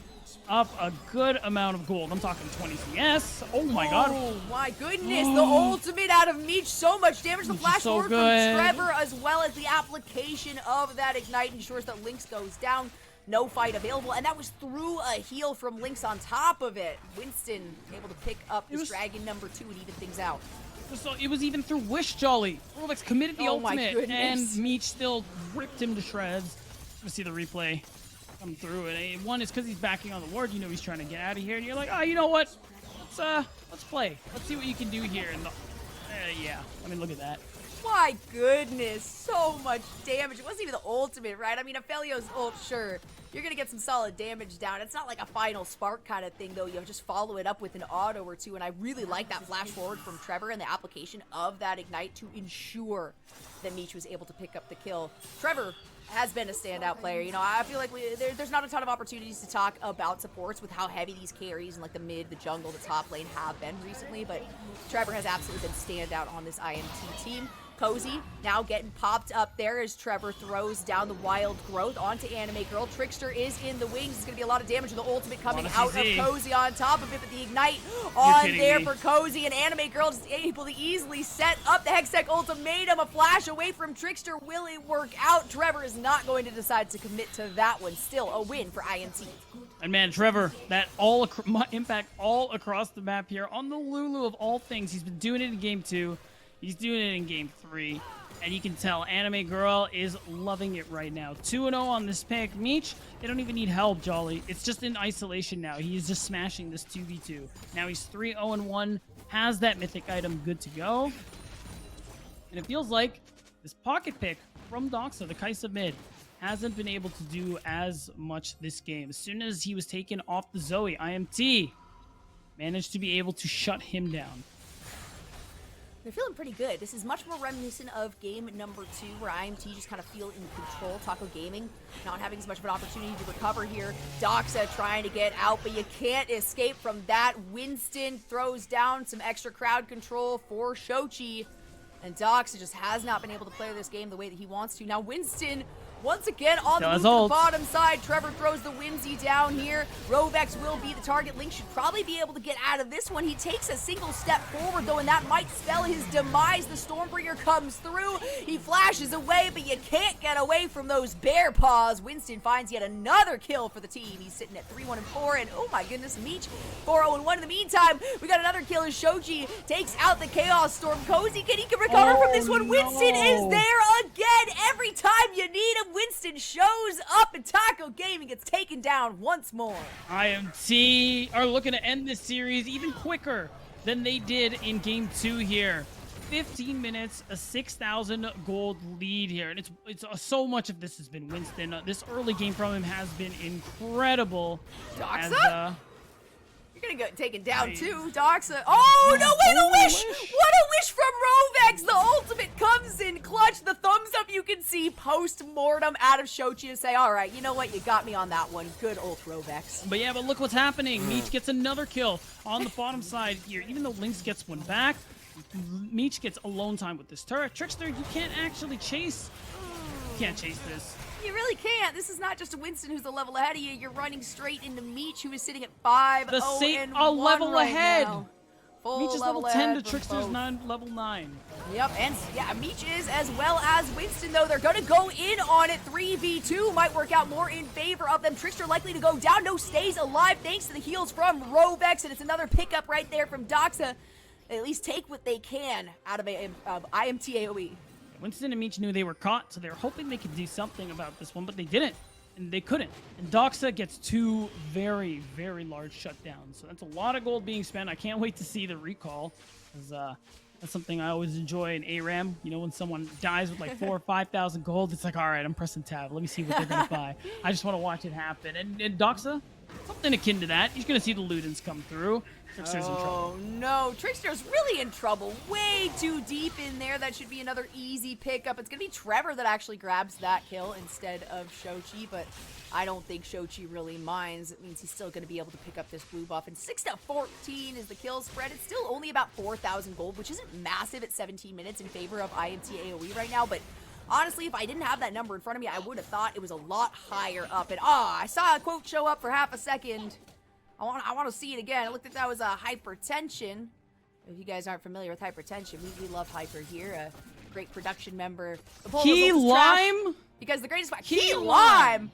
up a good amount of gold. I'm talking 20 CS. Oh my god. Oh my goodness. The ultimate out of Meech. So much damage. The Meech is flash so forward good. from Trevor, as well as the application of that ignite ensures that Lynx goes down. No fight available, and that was through a heal from Lynx on top of it. Winston able to pick up this dragon number 2 and even things out. So it was even through Wish Jolly. Rolex committed the Oh my ultimate, goodness. and Meech still ripped him to shreds. Let's see the replay come through it. One is because he's backing on the ward. You know he's trying to get out of here, and you're like, oh, you know what? Let's play. Let's see what you can do here. And yeah, I mean, look at that. My goodness, so much damage. It wasn't even the ultimate, right? I mean, Aphelios ult, sure, you're gonna get some solid damage down. It's not like a final spark kind of thing, though. You just follow it up with an auto or two, and I really like that flash forward from Trevor and the application of that ignite to ensure that Meech was able to pick up the kill. Trevor has been a standout player. You know, I feel like there's not a ton of opportunities to talk about supports with how heavy these carries and like the mid, the jungle, the top lane have been recently, but Trevor has absolutely been standout on this IMT team. Cozy now getting popped up there as Trevor throws down the wild growth onto Anime Girl. Trickster is in the wings. It's going to be a lot of damage with the ultimate coming out of Cozy on top of it, but the ignite on there for Cozy, and Anime Girl just able to easily set up the Hextech ultimatum. A flash away from Trickster. Will it work out? Trevor is not going to decide to commit to that one. Still a win for IMT. And man, Trevor, that impact all across the map here on the Lulu of all things. He's been doing it in game 2. He's doing it in game 3, and you can tell Anime Girl is loving it right now. 2-0 on this pick. Meech, they don't even need help, Jolly. It's just in isolation now. He is just smashing this 2v2. Now he's 3-0-1, has that mythic item good to go. And it feels like this pocket pick from Doxa, the Kaisa mid, hasn't been able to do as much this game. As soon as he was taken off the Zoe, IMT managed to be able to shut him down. They're feeling pretty good. This is much more reminiscent of game number 2, where IMT just kind of feel in control. Taco Gaming not having as much of an opportunity to recover here. Doxa trying to get out, but you can't escape from that. Winston throws down some extra crowd control for Shochi, and Doxa just has not been able to play this game the way that he wants to. Now Winston, once again, on the move to the bottom side. Trevor throws the Whimsy down here. Rovex will be the target. Link should probably be able to get out of this one. He takes a single step forward, though, and that might spell his demise. The Stormbringer comes through. He flashes away, but you can't get away from those bear paws. Winston finds yet another kill for the team. He's sitting at 3-1-4, and oh my goodness, Meech 4-0-1. In the meantime, we got another kill as Shoji takes out the Chaos Storm. Cozy, can he recover from this one? Winston is there again. Every time you need him, Winston shows up, and Taco Gaming gets taken down once more. IMT are looking to end this series even quicker than they did in game 2 here. 15 minutes, a 6,000 gold lead here, and it's so much of this has been Winston. This early game from him has been incredible. Doxa? You're gonna get taken down too, Doxa. Oh, no, wait, a wish! What a wish from Rovex! The ultimate comes in clutch. The thumbs up you can see post-mortem out of Shochi to say, all right, you know what? You got me on that one. Good ult, Rovex. But yeah, but look what's happening. Meech gets another kill on the bottom side here. Even though Lynx gets one back, Meech gets alone time with this turret. Trickster, you can't actually chase. You can't chase this. You really can't. This is not just a Winston who's a level ahead of you. You're running straight into Meech, who is sitting at 5-0 The same and a 1 level right ahead. now. Full Meech is level 10 ahead to for Trickster's both. level 9. Yep, and yeah, Meech is as well as Winston, though. They're going to go in on it. 3v2 might work out more in favor of them. Trickster likely to go down. No, stays alive thanks to the heals from Rovex, and it's another pickup right there from Doxa. They at least take what they can out of IMT AOE. Winston and Meech knew they were caught, so they were hoping they could do something about this one, but they didn't. And they couldn't. And Doxa gets 2 very, very large shutdowns. So that's a lot of gold being spent. I can't wait to see the recall. Because that's something I always enjoy in ARAM. You know, when someone dies with like 4,000 or 5,000 gold, it's like, all right, I'm pressing tab. Let me see what they're going to buy. I just want to watch it happen. And Doxa, something akin to that. He's going to see the Ludens come through. Trickster's in trouble. Oh no, Trickster's really in trouble. Way too deep in there. That should be another easy pickup. It's going to be Trevor that actually grabs that kill instead of Shochi, but I don't think Shochi really minds. It means he's still going to be able to pick up this blue buff. And 6-14 is the kill spread. It's still only about 4,000 gold, which isn't massive at 17 minutes in favor of IMT AOE right now, but honestly, if I didn't have that number in front of me, I would have thought it was a lot higher up. And I saw a quote show up for half a second. I want to see it again. It looked like that was a hypertension. If you guys aren't familiar with hypertension, we love Hyper here. A great production member. Key Lime? Because the greatest Key Lime.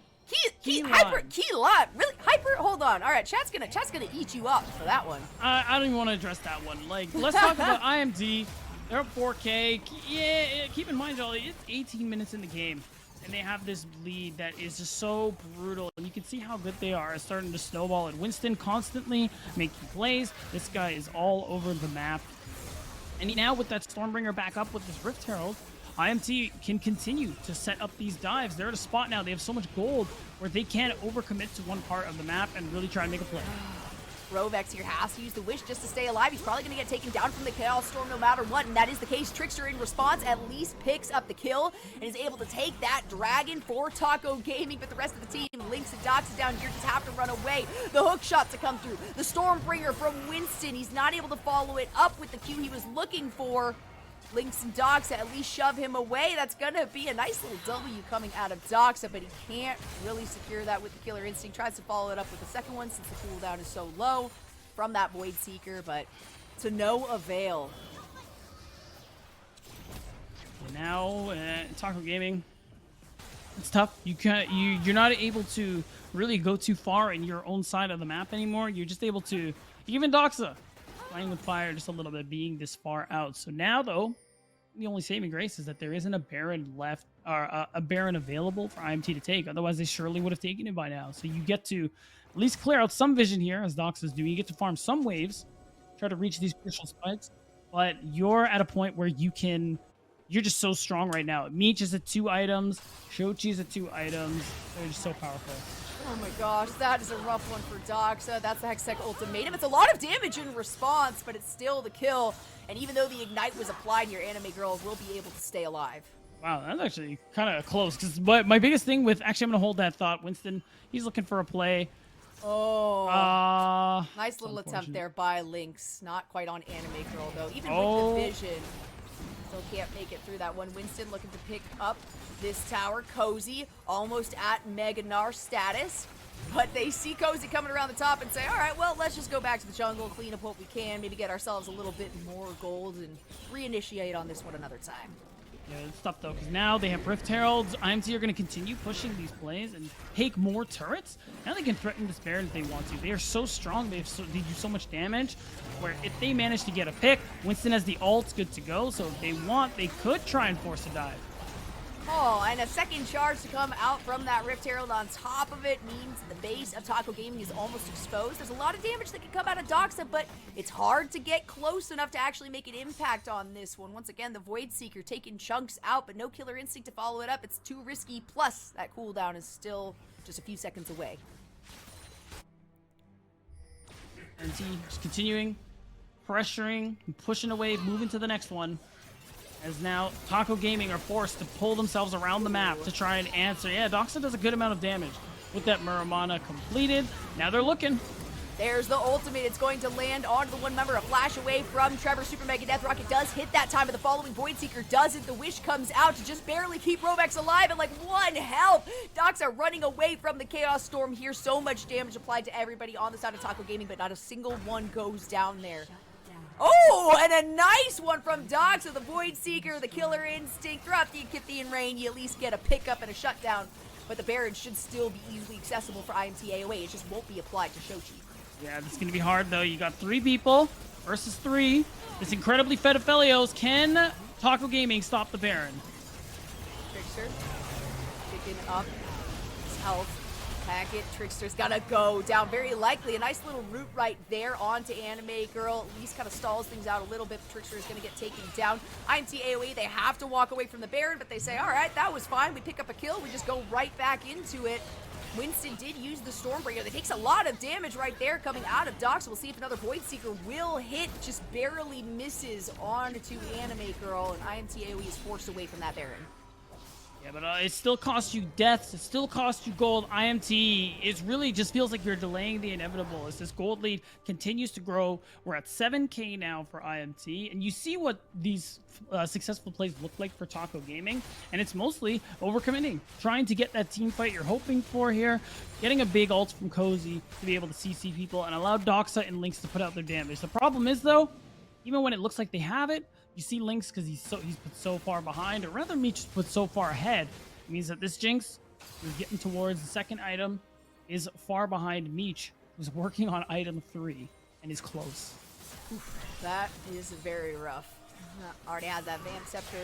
Key Lime. Lime. Really? Hyper? Hold on. All right, chat's gonna eat you up for that one. I don't even want to address that one. Like, let's talk about IMD. They're up 4K. Yeah, keep in mind, Jolly, it's 18 minutes in the game. And they have this lead that is just so brutal. And you can see how good they are. It's starting to snowball. And Winston constantly making plays. This guy is all over the map. And now with that Stormbringer back up with this Rift Herald, IMT can continue to set up these dives. They're at a spot now. They have so much gold where they can't overcommit to one part of the map and really try and make a play. Rovex here has to use the Wish just to stay alive. He's probably going to get taken down from the Chaos Storm no matter what, and that is the case. Trickster in response at least picks up the kill and is able to take that Dragon for Taco Gaming, but the rest of the team, Lynx and Doxa down here, just have to run away. The hook shot to come through. The Stormbringer from Winston. He's not able to follow it up with the Q he was looking for. Lynx and Doxa at least shove him away. That's going to be a nice little W coming out of Doxa, but he can't really secure that with the Killer Instinct. Tries to follow it up with the second one since the cooldown is so low from that Void Seeker, but to no avail. And now, Taco Gaming, it's tough. You're not able to really go too far in your own side of the map anymore. You're just able to, even Doxa, playing with fire just a little bit, being this far out. So now, though, the only saving grace is that there isn't a Baron left, or a Baron available for IMT to take. Otherwise, they surely would have taken it by now. So you get to at least clear out some vision here, as Dox is doing. You get to farm some waves, try to reach these crucial spikes, but you're at a point where you're just so strong right now. Meech is at 2 items, Shochi is at 2 items. They're just so powerful. Oh my gosh, that is a rough one for Doxa. That's the Hextech Ultimatum. It's a lot of damage in response, but it's still the kill. And even though the Ignite was applied, your anime girl will be able to stay alive. Wow, that's actually kind of close. Because my biggest thing with, actually, I'm going to hold that thought. Winston, he's looking for a play. Oh, nice little attempt there by Lynx. Not quite on anime girl though. Even with the vision, still can't make it through that one. Winston looking to pick up this tower. Cozy almost at Mega Gnar status, but they see Cozy coming around the top and say, all right, well, let's just go back to the jungle, clean up what we can, maybe get ourselves a little bit more gold and reinitiate on this one another time. Yeah, it's tough though, because now they have Rift Heralds. IMT are going to continue pushing these plays and take more turrets. Now they can threaten this Baron if they want to. They are so strong. They do so much damage, where if they manage to get a pick, Winston has the ult good to go. So if they want, they could try and force a dive. Oh, and a second charge to come out from that Rift Herald on top of it means the base of Taco Gaming is almost exposed. There's a lot of damage that can come out of Doxa, but it's hard to get close enough to actually make an impact on this one. Once again, the Void Seeker taking chunks out, but no Killer Instinct to follow it up. It's too risky, plus that cooldown is still just a few seconds away. And he just continuing, pressuring, and pushing away, moving to the next one. As now Taco Gaming are forced to pull themselves around the map to try and answer. Yeah, Doxa does a good amount of damage with that Muramana completed. Now they're looking. There's the ultimate. It's going to land onto the one member. A flash away from Trevor. Super Mega Death Rocket does hit that time, but the following Void Seeker doesn't. The wish comes out to just barely keep Robex alive and like one health. Doxa running away from the Chaos Storm here. So much damage applied to everybody on the side of Taco Gaming, but not a single one goes down there. Oh, and a nice one from Doxa, the Void Seeker, the Killer Instinct. Throughout the Achythian Rain, you at least get a pickup and a shutdown, but the Baron should still be easily accessible for IMT AOE. It just won't be applied to Shochi. Yeah, this is going to be hard, though. You got 3 people versus 3. This incredibly fed Aphelios. Can Taco Gaming stop the Baron? Trickster picking up his health. Packet. Trickster's gotta go down. Very likely a nice little route right there onto Anime Girl. At least kind of stalls things out a little bit. Trickster is gonna get taken down. IMT AOE, they have to walk away from the Baron, but they say, all right, that was fine. We pick up a kill. We just go right back into it. Winston did use the Stormbreaker. That takes a lot of damage right there coming out of Doxa. We'll see if another Void Seeker will hit. Just barely misses onto Anime Girl, and IMT AOE is forced away from that Baron. Yeah, but it still costs you deaths. It still costs you gold. IMT, it really just feels like you're delaying the inevitable as this gold lead continues to grow. We're at 7K now for IMT, and you see what these successful plays look like for Taco Gaming, and it's mostly overcommitting, trying to get that team fight you're hoping for here, getting a big ult from Cozy to be able to CC people and allow Doxa and Lynx to put out their damage. The problem is, though, even when it looks like they have it, you see Lynx because he's put so far behind, or rather Meech put so far ahead. It means that this Jinx, who's getting towards the second item, is far behind Meech, who's working on item 3 and is close. Oof, that is very rough. Already has that Vamp Scepter,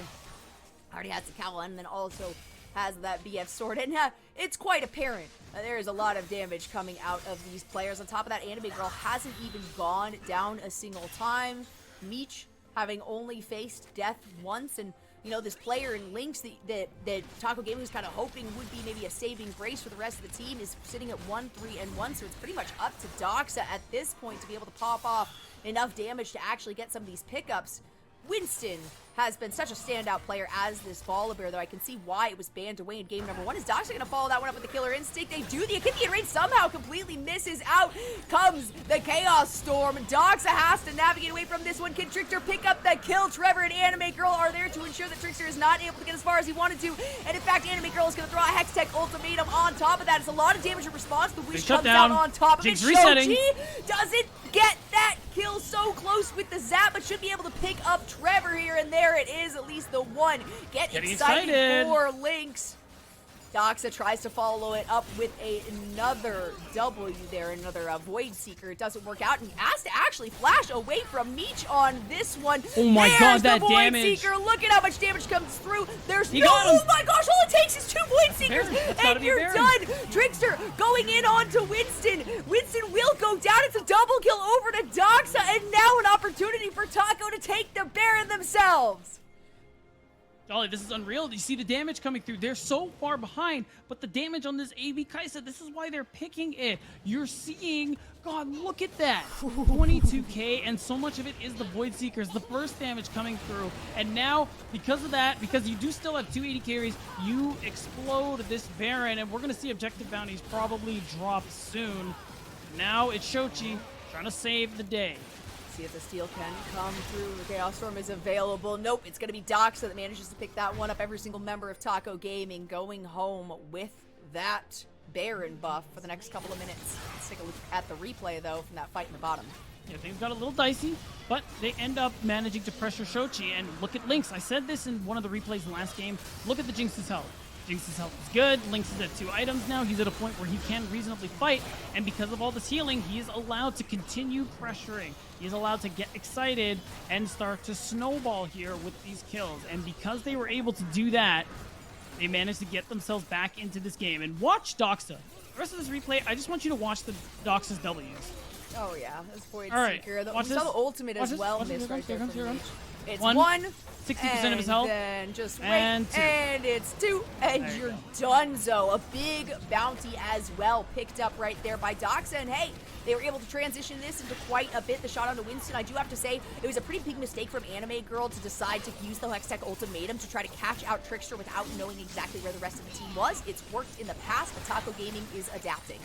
already has the Cowl, and then also has that BF Sword. And it's quite apparent there is a lot of damage coming out of these players. On top of that, Anime Girl hasn't even gone down a single time. Meech having only faced death once, and you know, this player in Lynx that Taco Gaming was kind of hoping would be maybe a saving grace for the rest of the team is sitting at 1-3-1, so it's pretty much up to Doxa at this point to be able to pop off enough damage to actually get some of these pickups. Winston has been such a standout player as this Volibear, though I can see why it was banned away in game number 1. Is Doxa going to follow that one up with the Killer Instinct? They do. The Achythian Rain somehow completely misses out. Comes the Chaos Storm. Doxa has to navigate away from this one. Can Trickster pick up the kill? Trevor and Anime Girl are there to ensure that Trickster is not able to get as far as he wanted to. And in fact, Anime Girl is going to throw a Hex Tech ultimatum on top of that. It's a lot of damage in response. The Wish comes out on top of it. Resetting. Shochi doesn't get that kill, so close with the zap, but should be able to pick up Trevor here, and there it is, at least the one. Getting excited for Lynx. Doxa tries to follow it up with another W there, another Void Seeker. It doesn't work out, and he has to actually flash away from Meech on this one. Oh my god, that Void damage! Seeker. Look at how much damage comes through. There's oh my gosh, all it takes is 2 Void Seekers, and you're done. Trickster going in onto Winston. Winston will go down. It's a double kill over to Doxa, and now an opportunity for Taco to take the Baron themselves. Jolly, this is unreal. You see the damage coming through. They're so far behind, but the damage on this AV Kaisa, this is why they're picking it. You're seeing, God, look at that. 22k, and so much of it is the Void Seekers, the first damage coming through. And now, because of that, because you do still have 280 carries, you explode this Baron, and we're going to see objective bounties probably drop soon. Now it's Shochi trying to save the day. See if the steal can come through. The Chaos Storm is available. Nope, it's going to be Doxa that manages to pick that one up. Every single member of Taco Gaming going home with that Baron buff for the next couple of minutes. Let's take a look at the replay, though, from that fight in the bottom. Yeah, things got a little dicey, but they end up managing to pressure Shochi. And look at Lynx. I said this in one of the replays in the last game. Look at the Jinx's health. Jinx's health is good. Lynx is at 2 items now. He's at a point where he can reasonably fight, and because of all this healing, he is allowed to continue pressuring. He is allowed to get excited and start to snowball here with these kills. And because they were able to do that, they managed to get themselves back into this game. And watch Doxa. The rest of this replay, I just want you to watch the Doxa's W's. Oh yeah, this Void right, Seeker. watch We saw this. the ultimate Watch as this. well Watch miss this. right there Here from comes. Meech. It's One, one, 60% of his health, and just wait, and two. and it's 2, and There you you're go. donezo. A big bounty as well picked up right there by Doxa, and hey, they were able to transition this into quite a bit. The shot onto Winston, I do have to say, it was a pretty big mistake from Anime Girl to decide to use the Hextech ultimatum to try to catch out Trickster without knowing exactly where the rest of the team was. It's worked in the past, but Taco Gaming is adapting.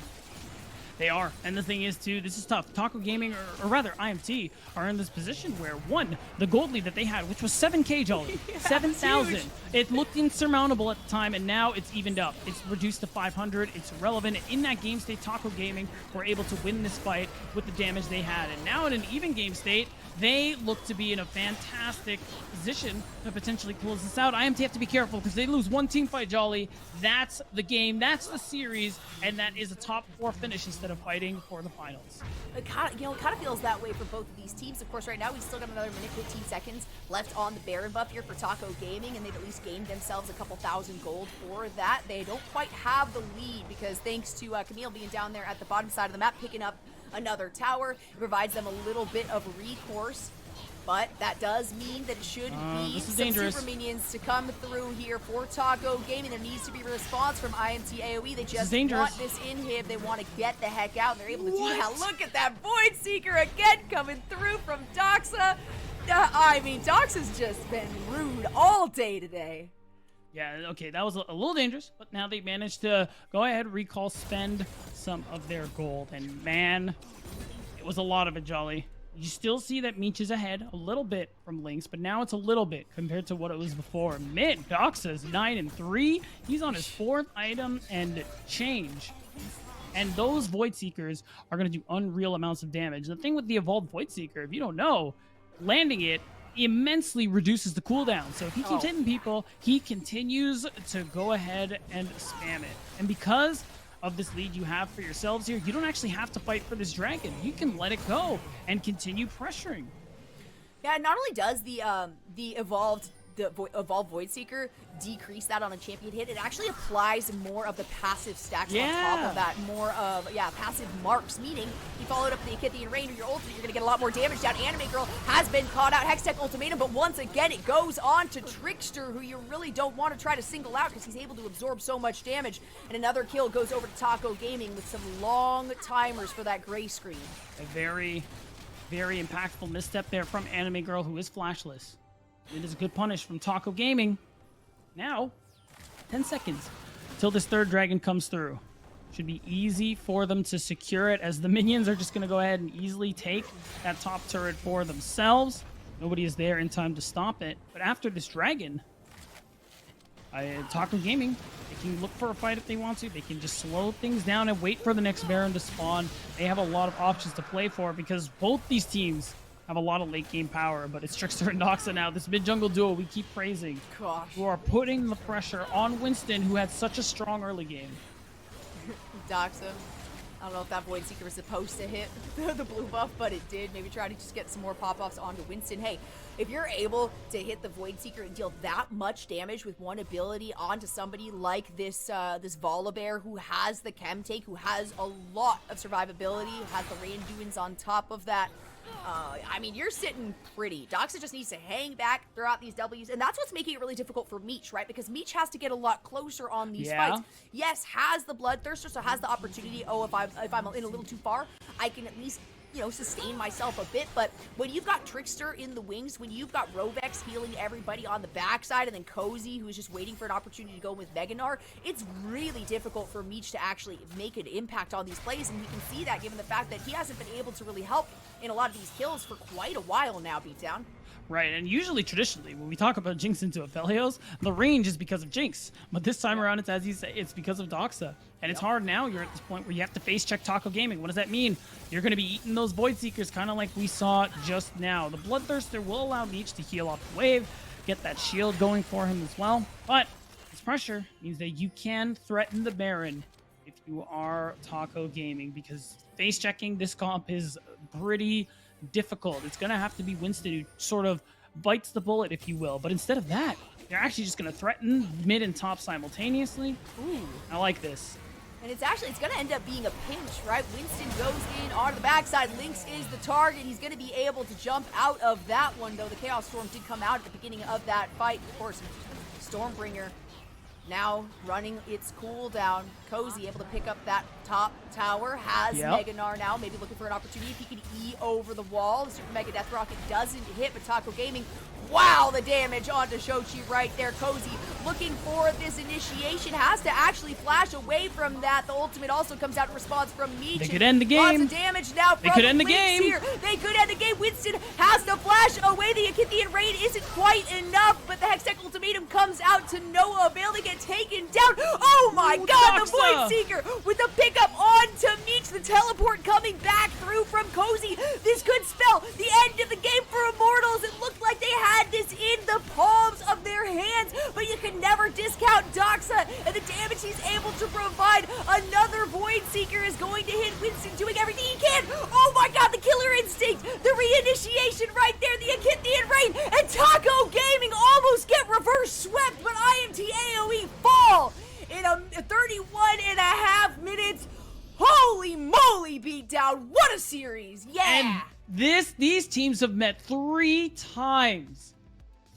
They are. And the thing is, too, this is tough. Taco Gaming, or rather IMT, are in this position where, one, the gold lead that they had, which was 7K, Jolly, 7,000. It looked insurmountable at the time, and now it's evened up. It's reduced to 500. It's irrelevant. In that game state, Taco Gaming were able to win this fight with the damage they had. And now in an even game state, they look to be in a fantastic position to potentially close this out. IMT have to be careful because they lose one team fight, Jolly. That's the game, that's the series, and that is a top 4 finish instead of fighting for the finals. It kind of feels that way for both of these teams. Of course, right now we still got another minute 15 seconds left on the Baron buff here for Taco Gaming, and they've at least gained themselves a couple thousand gold for that. They don't quite have the lead because thanks to Camille being down there at the bottom side of the map, picking up another tower, it provides them a little bit of recourse. But that does mean that it should be some dangerous. super minions to come through here for Taco Gaming. There needs to be a response from IMT AOE. They just want this inhib. They want to get the heck out, and they're able to do that. Look at that Void Seeker again coming through from Doxa. I mean, Doxa's just been rude all day today. Yeah, okay, that was a little dangerous, but now they managed to go ahead, recall, spend some of their gold. And man, it was a lot of it, Jolly. You still see that Meech is ahead a little bit from Lynx, but now it's a little bit compared to what it was before. Mid, Doxa's 9-3. He's on his 4th item and change. And those Void Seekers are going to do unreal amounts of damage. The thing with the Evolved Void Seeker, if you don't know, landing it immensely reduces the cooldown. So if he keeps hitting people, he continues to go ahead and spam it. And because of this lead you have for yourselves here, you don't actually have to fight for this dragon. You can let it go and continue pressuring. Yeah, not only does the evolved Void Seeker decrease that on a champion hit, it actually applies more of the passive stacks on top of that. More of, passive marks, meaning you followed up the Akithian Rain or your ultimate, you're going to get a lot more damage down. Anime Girl has been caught out. Hextech Ultimatum, but once again, it goes on to Trickster, who you really don't want to try to single out because he's able to absorb so much damage. And another kill goes over to Taco Gaming with some long timers for that gray screen. A very, very impactful misstep there from Anime Girl, who is flashless. It is a good punish from Taco Gaming. Now, 10 seconds till this third dragon comes through. Should be easy for them to secure it, as the minions are just going to go ahead and easily take that top turret for themselves. Nobody is there in time to stop it. But after this dragon, Taco Gaming, they can look for a fight if they want to. They can just slow things down and wait for the next Baron to spawn. They have a lot of options to play for because both these teams have a lot of late game power, but it's Trickster and Doxa now. This mid-jungle duo we keep praising. Gosh. Who are putting the pressure on Winston, who had such a strong early game. Doxa. I don't know if that Void Seeker was supposed to hit the blue buff, but it did. Maybe try to just get some more pop-offs onto Winston. Hey, if you're able to hit the Void Seeker and deal that much damage with one ability onto somebody like this this Volibear, who has the chem take, who has a lot of survivability, who has the Rain Duins on top of that, I mean, you're sitting pretty. Doxa just needs to hang back throughout these Ws, and that's what's making it really difficult for Meech, right? Because Meech has to get a lot closer on these fights. Yes, has the Bloodthirster, so has the opportunity. Oh, if I'm in a little too far, I can at least, you know, sustain myself a bit. But when you've got Trickster in the wings, when you've got Rovex healing everybody on the backside, and then Cozy, who's just waiting for an opportunity to go with Meganar, it's really difficult for Meech to actually make an impact on these plays, and we can see that given the fact that he hasn't been able to really help in a lot of these kills for quite a while now, Beatdown. Right, and usually, traditionally, when we talk about Jinx into Aphelios, the range is because of Jinx. But this time around, it's as you say, it's because of Doxa. And it's hard now. You're at this point where you have to face check Taco Gaming. What does that mean? You're going to be eating those Void Seekers, kind of like we saw just now. The Bloodthirster will allow Meech to heal off the wave, get that shield going for him as well. But this pressure means that you can threaten the Baron if you are Taco Gaming, because face checking this comp is pretty difficult. It's going to have to be Winston who sort of bites the bullet, if you will. But instead of that, they're actually just going to threaten mid and top simultaneously. Ooh, I like this. And it's going to end up being a pinch, right? Winston goes in onto the backside. Lynx is the target. He's going to be able to jump out of that one, though. The Chaos Storm did come out at the beginning of that fight. Of course, Stormbringer now running its cooldown. Cozy able to pick up that top tower. Has Meganar now, maybe looking for an opportunity if he can E over the wall. The Super Mega Death Rocket doesn't hit, but Taco Gaming Wow, the damage onto Shochi right there. Cozy looking for this initiation, has to actually flash away from that. The ultimate also comes out in response from Meech. They could end the Lots game. of damage now from They could end the Lynx game. here. They could end the game. Winston has to flash away. The Akithian Raid isn't quite enough, but the Hextech Ultimatum comes out to no avail. They get taken down. Oh my god, the Doxa. Void Seeker with the pickup onto Meech. The teleport coming back through from Cozy. This could spell the end of the game for Immortals. It looked like they had this in the palms of their hands, but you can never discount Doxa and the damage he's able to provide. Another Void Seeker is going to hit Winston, doing everything he can. Oh my god, the Killer Instinct, the reinitiation right there, the Akithian Rain, and Taco Gaming almost get reverse swept, but IMT AOE fall in a 31 and a half minutes. Holy moly, beatdown. What a series. Yeah. And these teams have met 3 times.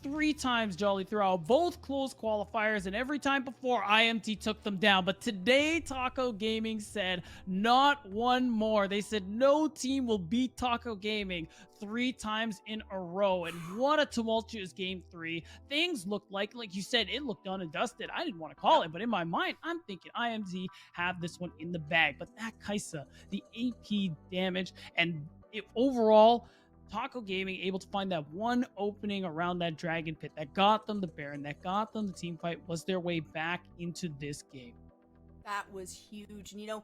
3 times, Jolly, throughout both close qualifiers, and every time before IMT took them down. But today, Taco Gaming said not one more. They said no team will beat Taco Gaming 3 times in a row. And what a tumultuous game 3. Things looked like you said, it looked done and dusted. I didn't want to call it, but in my mind, I'm thinking IMT have this one in the bag. But that Kaisa, the AP damage, and overall, Taco Gaming able to find that one opening around that Dragon Pit that got them the Baron, that got them the team fight, was their way back into this game. That was huge. And, you know,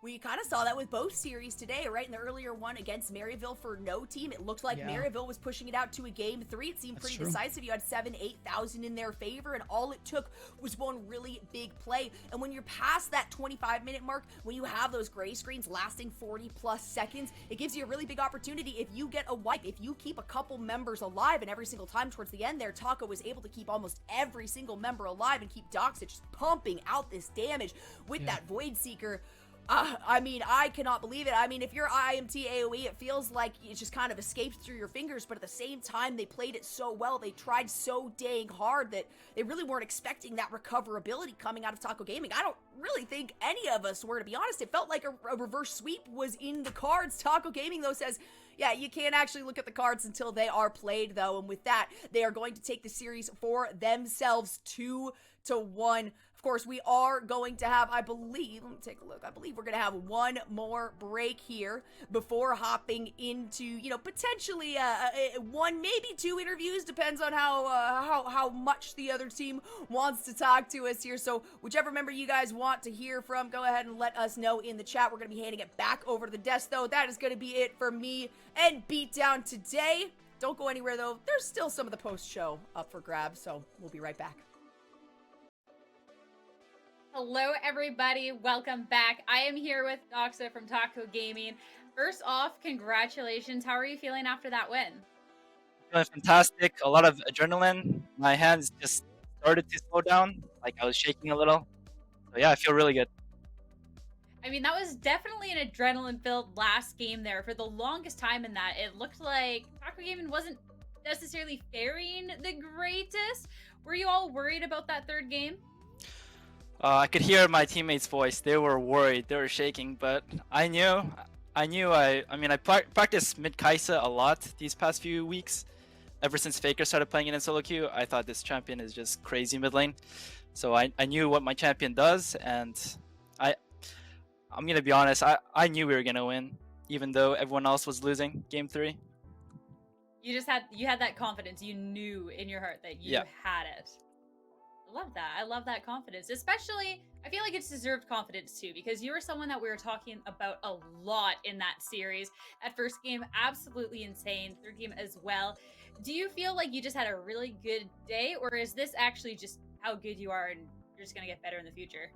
we kind of saw that with both series today, right? In the earlier one against Maryville for no team, it looked like Maryville was pushing it out to a game 3. It seemed pretty decisive. You had 7,000-8,000 in their favor, and all it took was one really big play. And when you're past that 25-minute mark, when you have those gray screens lasting 40+ seconds, it gives you a really big opportunity. If you get a wipe, if you keep a couple members alive, and every single time towards the end there, Taco was able to keep almost every single member alive and keep Doxa just pumping out this damage with that Void Seeker. I mean, I cannot believe it. I mean, if you're IMT AOE, it feels like it just kind of escaped through your fingers, but at the same time, they played it so well. They tried so dang hard that they really weren't expecting that recoverability coming out of Taco Gaming. I don't really think any of us were, to be honest. It felt like a reverse sweep was in the cards. Taco Gaming, though, says, yeah, you can't actually look at the cards until they are played, though, and with that, they are going to take the series for themselves 2-1. Of course, we are going to have, I believe, let me take a look. I believe we're going to have one more break here before hopping into, you know, potentially one, maybe 2 interviews. Depends on how much the other team wants to talk to us here. So whichever member you guys want to hear from, go ahead and let us know in the chat. We're going to be handing it back over to the desk, though. That is going to be it for me and Beatdown today. Don't go anywhere, though. There's still some of the post-show up for grabs, so we'll be right back. Hello, everybody. Welcome back. I am here with Doxa from Taco Gaming. First off, congratulations. How are you feeling after that win? Feeling fantastic. A lot of adrenaline. My hands just started to slow down. Like I was shaking a little. So yeah, I feel really good. I mean, that was definitely an adrenaline-filled last game there. For the longest time in that, it looked like Taco Gaming wasn't necessarily faring the greatest. Were you all worried about that third game? I could hear my teammates' voice. They were worried. They were shaking. But I knew. I practiced mid Kaisa a lot these past few weeks. Ever since Faker started playing it in solo queue, I thought this champion is just crazy mid lane. So I knew what my champion does, and I'm gonna be honest. I knew we were gonna win, even though everyone else was losing game 3. You had that confidence. You knew in your heart that you had it. I love that. I love that confidence. Especially, I feel like it's deserved confidence too, because you were someone that we were talking about a lot in that series. That first game, absolutely insane. Third game as well. Do you feel like you just had a really good day, or is this actually just how good you are and you're just gonna get better in the future?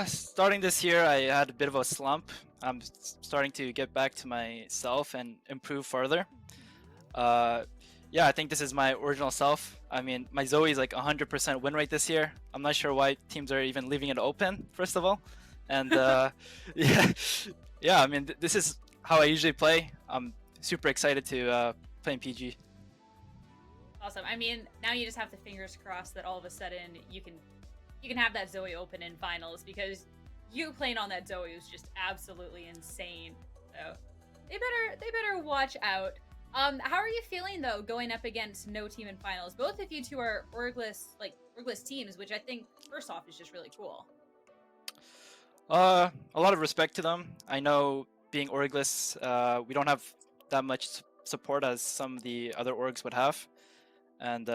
Starting this year, I had a bit of a slump. I'm starting to get back to myself and improve further. Yeah, I think this is my original self. I mean, my Zoe is like 100% win rate this year. I'm not sure why teams are even leaving it open, first of all. And yeah, I mean, this is how I usually play. I'm super excited to play in PG. Awesome. I mean, now you just have to fingers crossed that all of a sudden you can have that Zoe open in finals, because you playing on that Zoe was just absolutely insane. So they better watch out. How are you feeling though going up against no team in finals? Both of you two are orgless teams, which I think first off is just really cool. A lot of respect to them. I know being orgless, we don't have that much support as some of the other orgs would have, and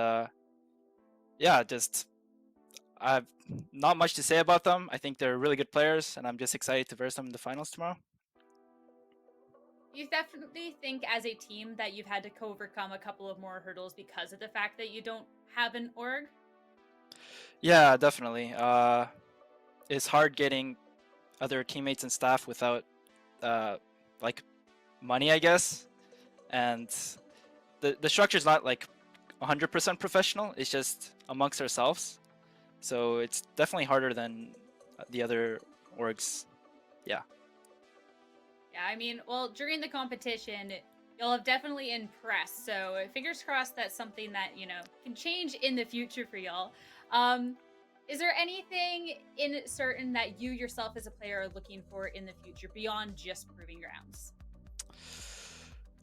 yeah, just I've not much to say about them. I think they're really good players, and I'm just excited to verse them in the finals tomorrow. You definitely think as a team that you've had to overcome a couple of more hurdles because of the fact that you don't have an org? Yeah, definitely. It's hard getting other teammates and staff without like money, I guess, and the structure's not like 100% professional. It's just amongst ourselves, so it's definitely harder than the other orgs. Yeah. Yeah, I mean, well, during the competition, you'll have definitely impressed. So fingers crossed that's something that, can change in the future for y'all. Is there anything in certain that you yourself as a player are looking for in the future beyond just proving grounds?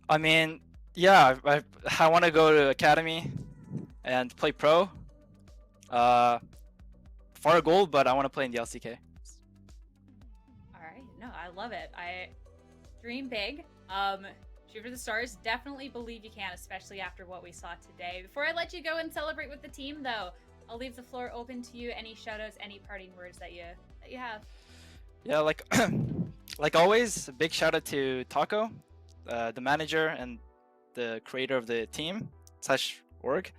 I mean, yeah, I want to go to academy and play pro. Far goal, but I want to play in the LCK. All right, no, I love it. I dream big. Shoot for the stars. Definitely believe you can, especially after what we saw today. Before I let you go and celebrate with the team, though, I'll leave the floor open to you. Any shoutouts, any parting words that you have? Yeah, like like always, a big shout out to Taco, the manager and the creator of the team / org,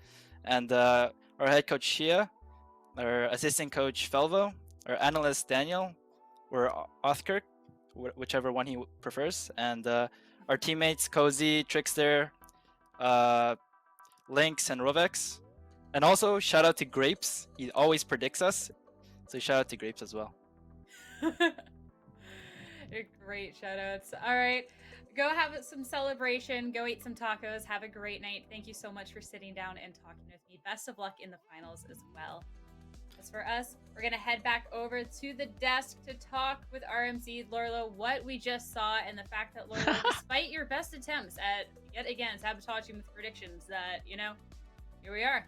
and our head coach Shia, our assistant coach Felvo, our analyst Daniel, or Othkirk, whichever one he prefers, and our teammates Cozy, Trickster, Lynx, and Rovex. And also shout out to Grapes. He always predicts us, so shout out to Grapes as well. Great shout outs. All right. Go have some celebration. Go eat some tacos. Have a great night. Thank you so much for sitting down and talking with me. Best of luck in the finals as well. As for us, we're going to head back over to the desk to talk with RMC Lorlo what we just saw and the fact that Lorlo, despite your best attempts at, yet again, sabotaging with predictions, that, here we are.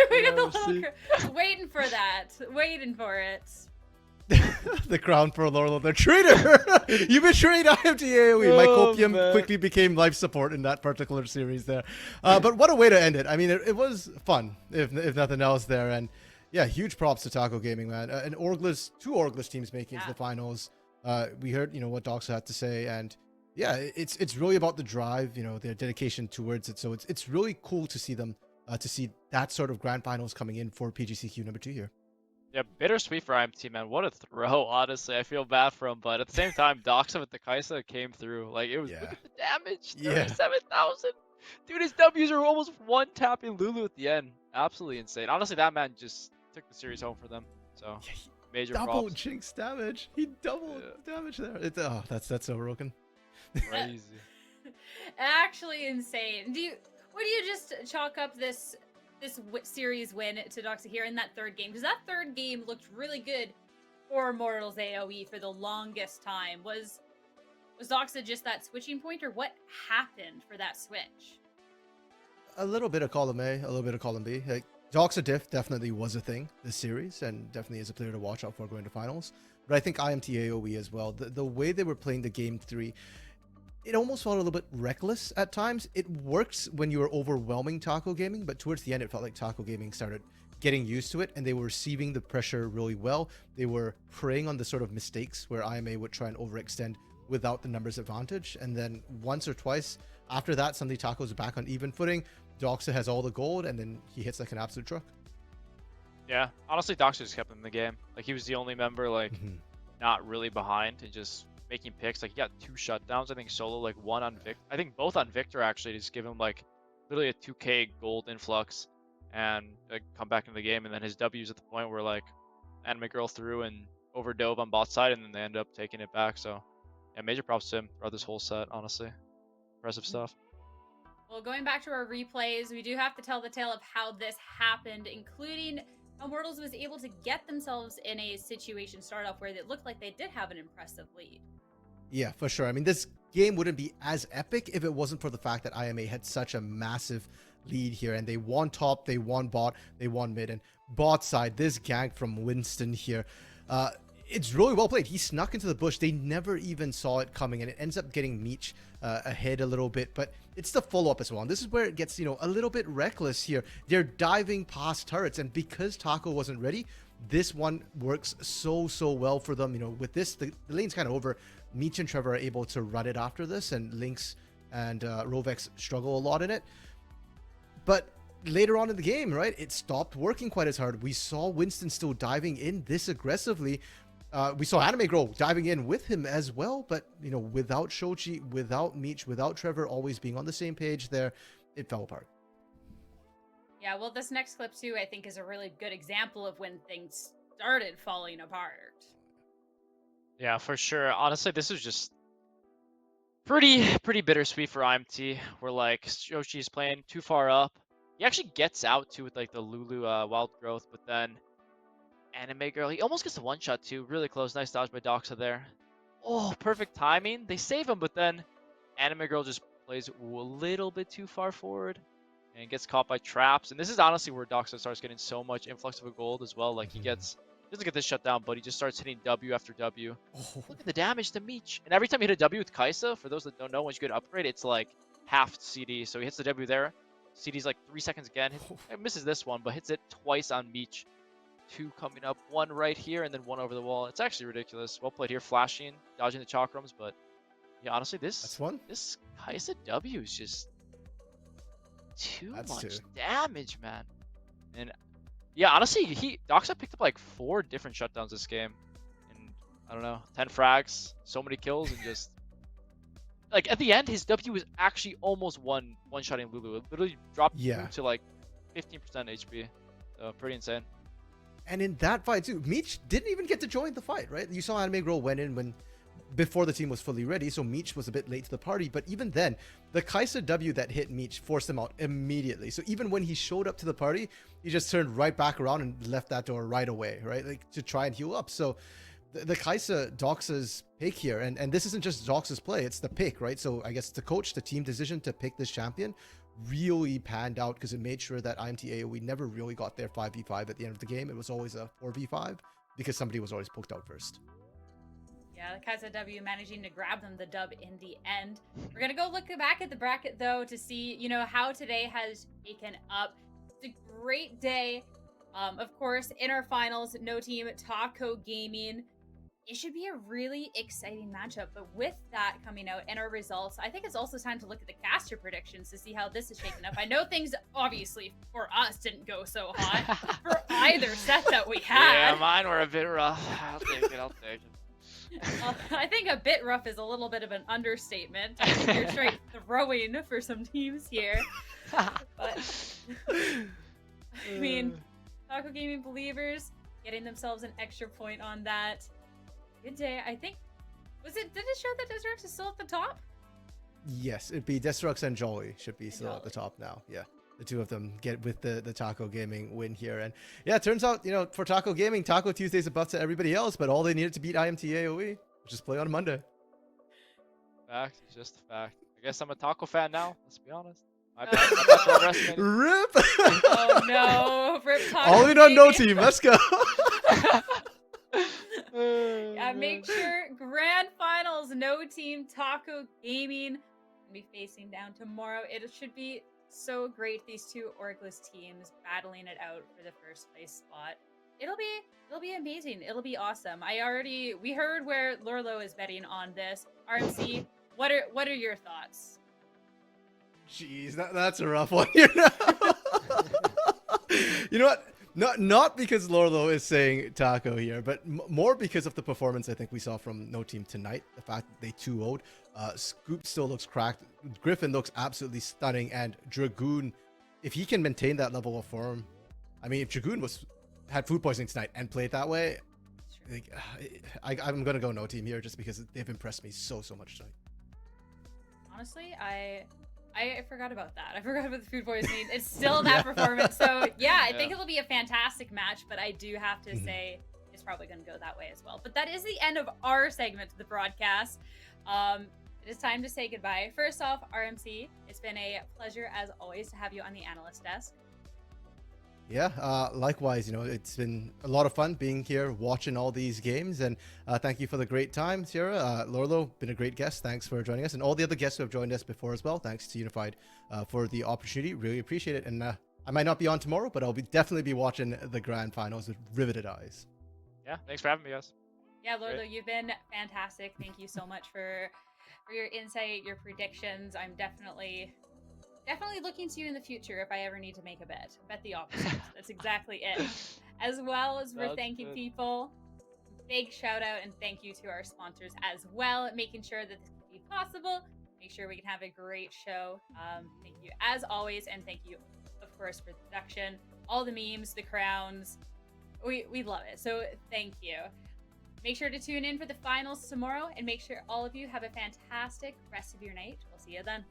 We got the little waiting for that. Waiting for it. The crown for Lorlo, the traitor! You betrayed IMT AOE. My copium quickly became life support in that particular series there. But what a way to end it. I mean, it was fun, if nothing else there. And yeah, huge props to Taco Gaming, man. Two Orgless teams making it to the finals. We heard, what Doxa had to say. And yeah, it's really about the drive, their dedication towards it. So it's really cool to see them, to see that sort of grand finals coming in for PGCQ number 2 here. Yeah, bittersweet for IMT, man. What a throw, honestly. I feel bad for him, but at the same time, Doxa with the Kaisa came through. Like, it was, look at the damage, 37,000. Dude, his W's are almost one-tapping Lulu at the end. Absolutely insane. Honestly, that man just took the series home for them. So, major double props. Jinx damage. He doubled damage there. That's so broken. Crazy. Actually insane. Would you just chalk up this series win to Doxa here in that third game? Because that third game looked really good for Immortals AOE for the longest time. Was Doxa just that switching point, or what happened for that switch? A little bit of column A, a little bit of column B. Like, Doxa diff definitely was a thing this series, and definitely is a player to watch out for going to finals. But I think IMT AOE as well. The way they were playing the game 3, it almost felt a little bit reckless at times. It works when you are overwhelming Taco Gaming, but towards the end, it felt like Taco Gaming started getting used to it, and they were receiving the pressure really well. They were preying on the sort of mistakes where IMA would try and overextend without the numbers advantage. And then once or twice after that, suddenly Taco's back on even footing. Doxa has all the gold, and then he hits like an absolute truck. Yeah, honestly, Doxa just kept him in the game. Like, he was the only member, like, not really behind and just making picks. Like, he got 2 shutdowns, I think solo, like 1 on Victor. I think both on Victor, actually, to just give him like literally a 2k gold influx and like come back into the game. And then his W's at the point where like Anime Girl threw and overdove on bot side, and then they end up taking it back. So yeah, major props to him throughout this whole set, honestly. Impressive stuff. Well, going back to our replays, we do have to tell the tale of how this happened, including how Immortals was able to get themselves in a situation start off where it looked like they did have an impressive lead. Yeah, for sure. I mean, this game wouldn't be as epic if it wasn't for the fact that IMA had such a massive lead here, and they won top, they won bot, they won mid, and bot side, this gank from Winston here, it's really well played. He snuck into the bush. They never even saw it coming, and it ends up getting Meech ahead a little bit, but it's the follow-up as well. And this is where it gets, a little bit reckless here. They're diving past turrets, and because Taco wasn't ready, this one works so well for them. With this, the lane's kind of over. Meech and Trevor are able to run it after this, and Lynx and Rovex struggle a lot in it. But later on in the game, right, it stopped working quite as hard. We saw Winston still diving in this aggressively. We saw Anime Girl diving in with him as well, but without Shochi, without Meech, without Trevor always being on the same page there, it fell apart. Yeah, well, this next clip too, I think, is a really good example of when things started falling apart. Yeah, for sure. Honestly, this is just pretty bittersweet for IMT. Where like Yoshi's playing too far up. He actually gets out too with like the Lulu wild growth, but then Anime Girl, he almost gets the one shot too. Really close. Nice dodge by Doxa there. Oh, perfect timing. They save him, but then Anime Girl just plays a little bit too far forward and gets caught by traps. And this is honestly where Doxa starts getting so much influx of a gold as well. Like he doesn't get this shut down, but he just starts hitting W after W. Oh. Look at the damage to Meech. And every time you hit a W with Kaisa, for those that don't know, once you get an upgrade, it's like half CD. So he hits the W there. CD's like 3 seconds again. Misses this one, but hits it twice on Meech. 2 coming up, 1 right here, and then 1 over the wall. It's actually ridiculous. Well played here, flashing, dodging the chakrams, but yeah, honestly, this Kaisa W is just too much damage, man. And yeah, honestly, Doxa picked up like 4 different shutdowns this game, and I don't know, 10 frags, so many kills, and just like at the end, his W was actually almost one-shotting Lulu. It literally dropped to like 15% HP. So pretty insane. And in that fight too, Meech didn't even get to join the fight, right? You saw Anime Girl went in before the team was fully ready, so Meech was a bit late to the party. But even then, the Kaisa W that hit Meech forced him out immediately. So even when he showed up to the party, he just turned right back around and left that door right away, right? Like to try and heal up. So the Kaisa Doxa's pick here, and this isn't just Doxa's play, it's the pick, right? So I guess the coach, the team decision to pick this champion really panned out because it made sure that IMT AOE never really got their 5v5 at the end of the game. It was always a 4v5 because somebody was always poked out first. Yeah, the Kaisa W managing to grab them the dub in the end. We're going to go look back at the bracket, though, to see, how today has taken up. It's a great day. Of course, in our finals, no team, Taco Gaming. It should be a really exciting matchup, but with that coming out and our results, I think it's also time to look at the caster predictions to see how this is shaking up. I know things, obviously, for us didn't go so hot for either set that we had. Yeah, mine were a bit rough. I'll take it. I think a bit rough is a little bit of an understatement. I think you're straight throwing for some teams here. But, I mean, Taco Gaming believers getting themselves an extra point on that. Good day. I think, did it show that Desrex is still at the top? Yes, it'd be Desrex and Jolly should be still at the top now. Yeah, the two of them get with the Taco Gaming win here. And yeah, it turns out, for Taco Gaming, Taco Tuesday's a buff to everybody else, but all they needed to beat IMT AOE, which is play on Monday. Fact, it's just a fact. I guess I'm a Taco fan now, let's be honest. Rip! Oh no, Rip Taco All in on no team, let's go! Yeah, make sure grand finals, no team, Taco Gaming will be facing down tomorrow. It should be so great. These two Orgless teams battling it out for the first place spot. It'll be amazing. It'll be awesome. We heard where Lorlo is betting on this. RMC, what are your thoughts? Jeez, that's a rough one. You know what? Not because Lorlo is saying Taco here, but more because of the performance I think we saw from No Team tonight. The fact that they 2-0'd. Scoop still looks cracked. Griffin looks absolutely stunning. And Dragoon, if he can maintain that level of form, I mean, if Dragoon had food poisoning tonight and played that way, I'm going to go No Team here just because they've impressed me so much tonight. Honestly, I forgot about that. I forgot about the food poisoning. It's still that performance. So yeah, I think it'll be a fantastic match, but I do have to say it's probably going to go that way as well. But that is the end of our segment of the broadcast. It is time to say goodbye. First off, RMC, it's been a pleasure as always to have you on the analyst desk. Yeah, likewise, it's been a lot of fun being here, watching all these games, and thank you for the great time, Sierra. Lorlo, been a great guest. Thanks for joining us, and all the other guests who have joined us before as well. Thanks to Unified for the opportunity. Really appreciate it. And I might not be on tomorrow, but I'll definitely be watching the grand finals with riveted eyes. Yeah, thanks for having me, guys. Yeah, Lorlo, Great. you've been fantastic. Thank you so much for your insight, your predictions. I'm definitely looking to you in the future if I ever need to make a bet. Bet the opposite. That's exactly it. As well as we're That's thanking good. people. Big shout out and thank you to our sponsors as well, making sure that this can be possible. Make sure we can have a great show. Thank you as always, and thank you, of course, for the production, all the memes, the crowns. We love it. So thank you. Make sure to tune in for the finals tomorrow, and make sure all of you have a fantastic rest of your night. We'll see you then.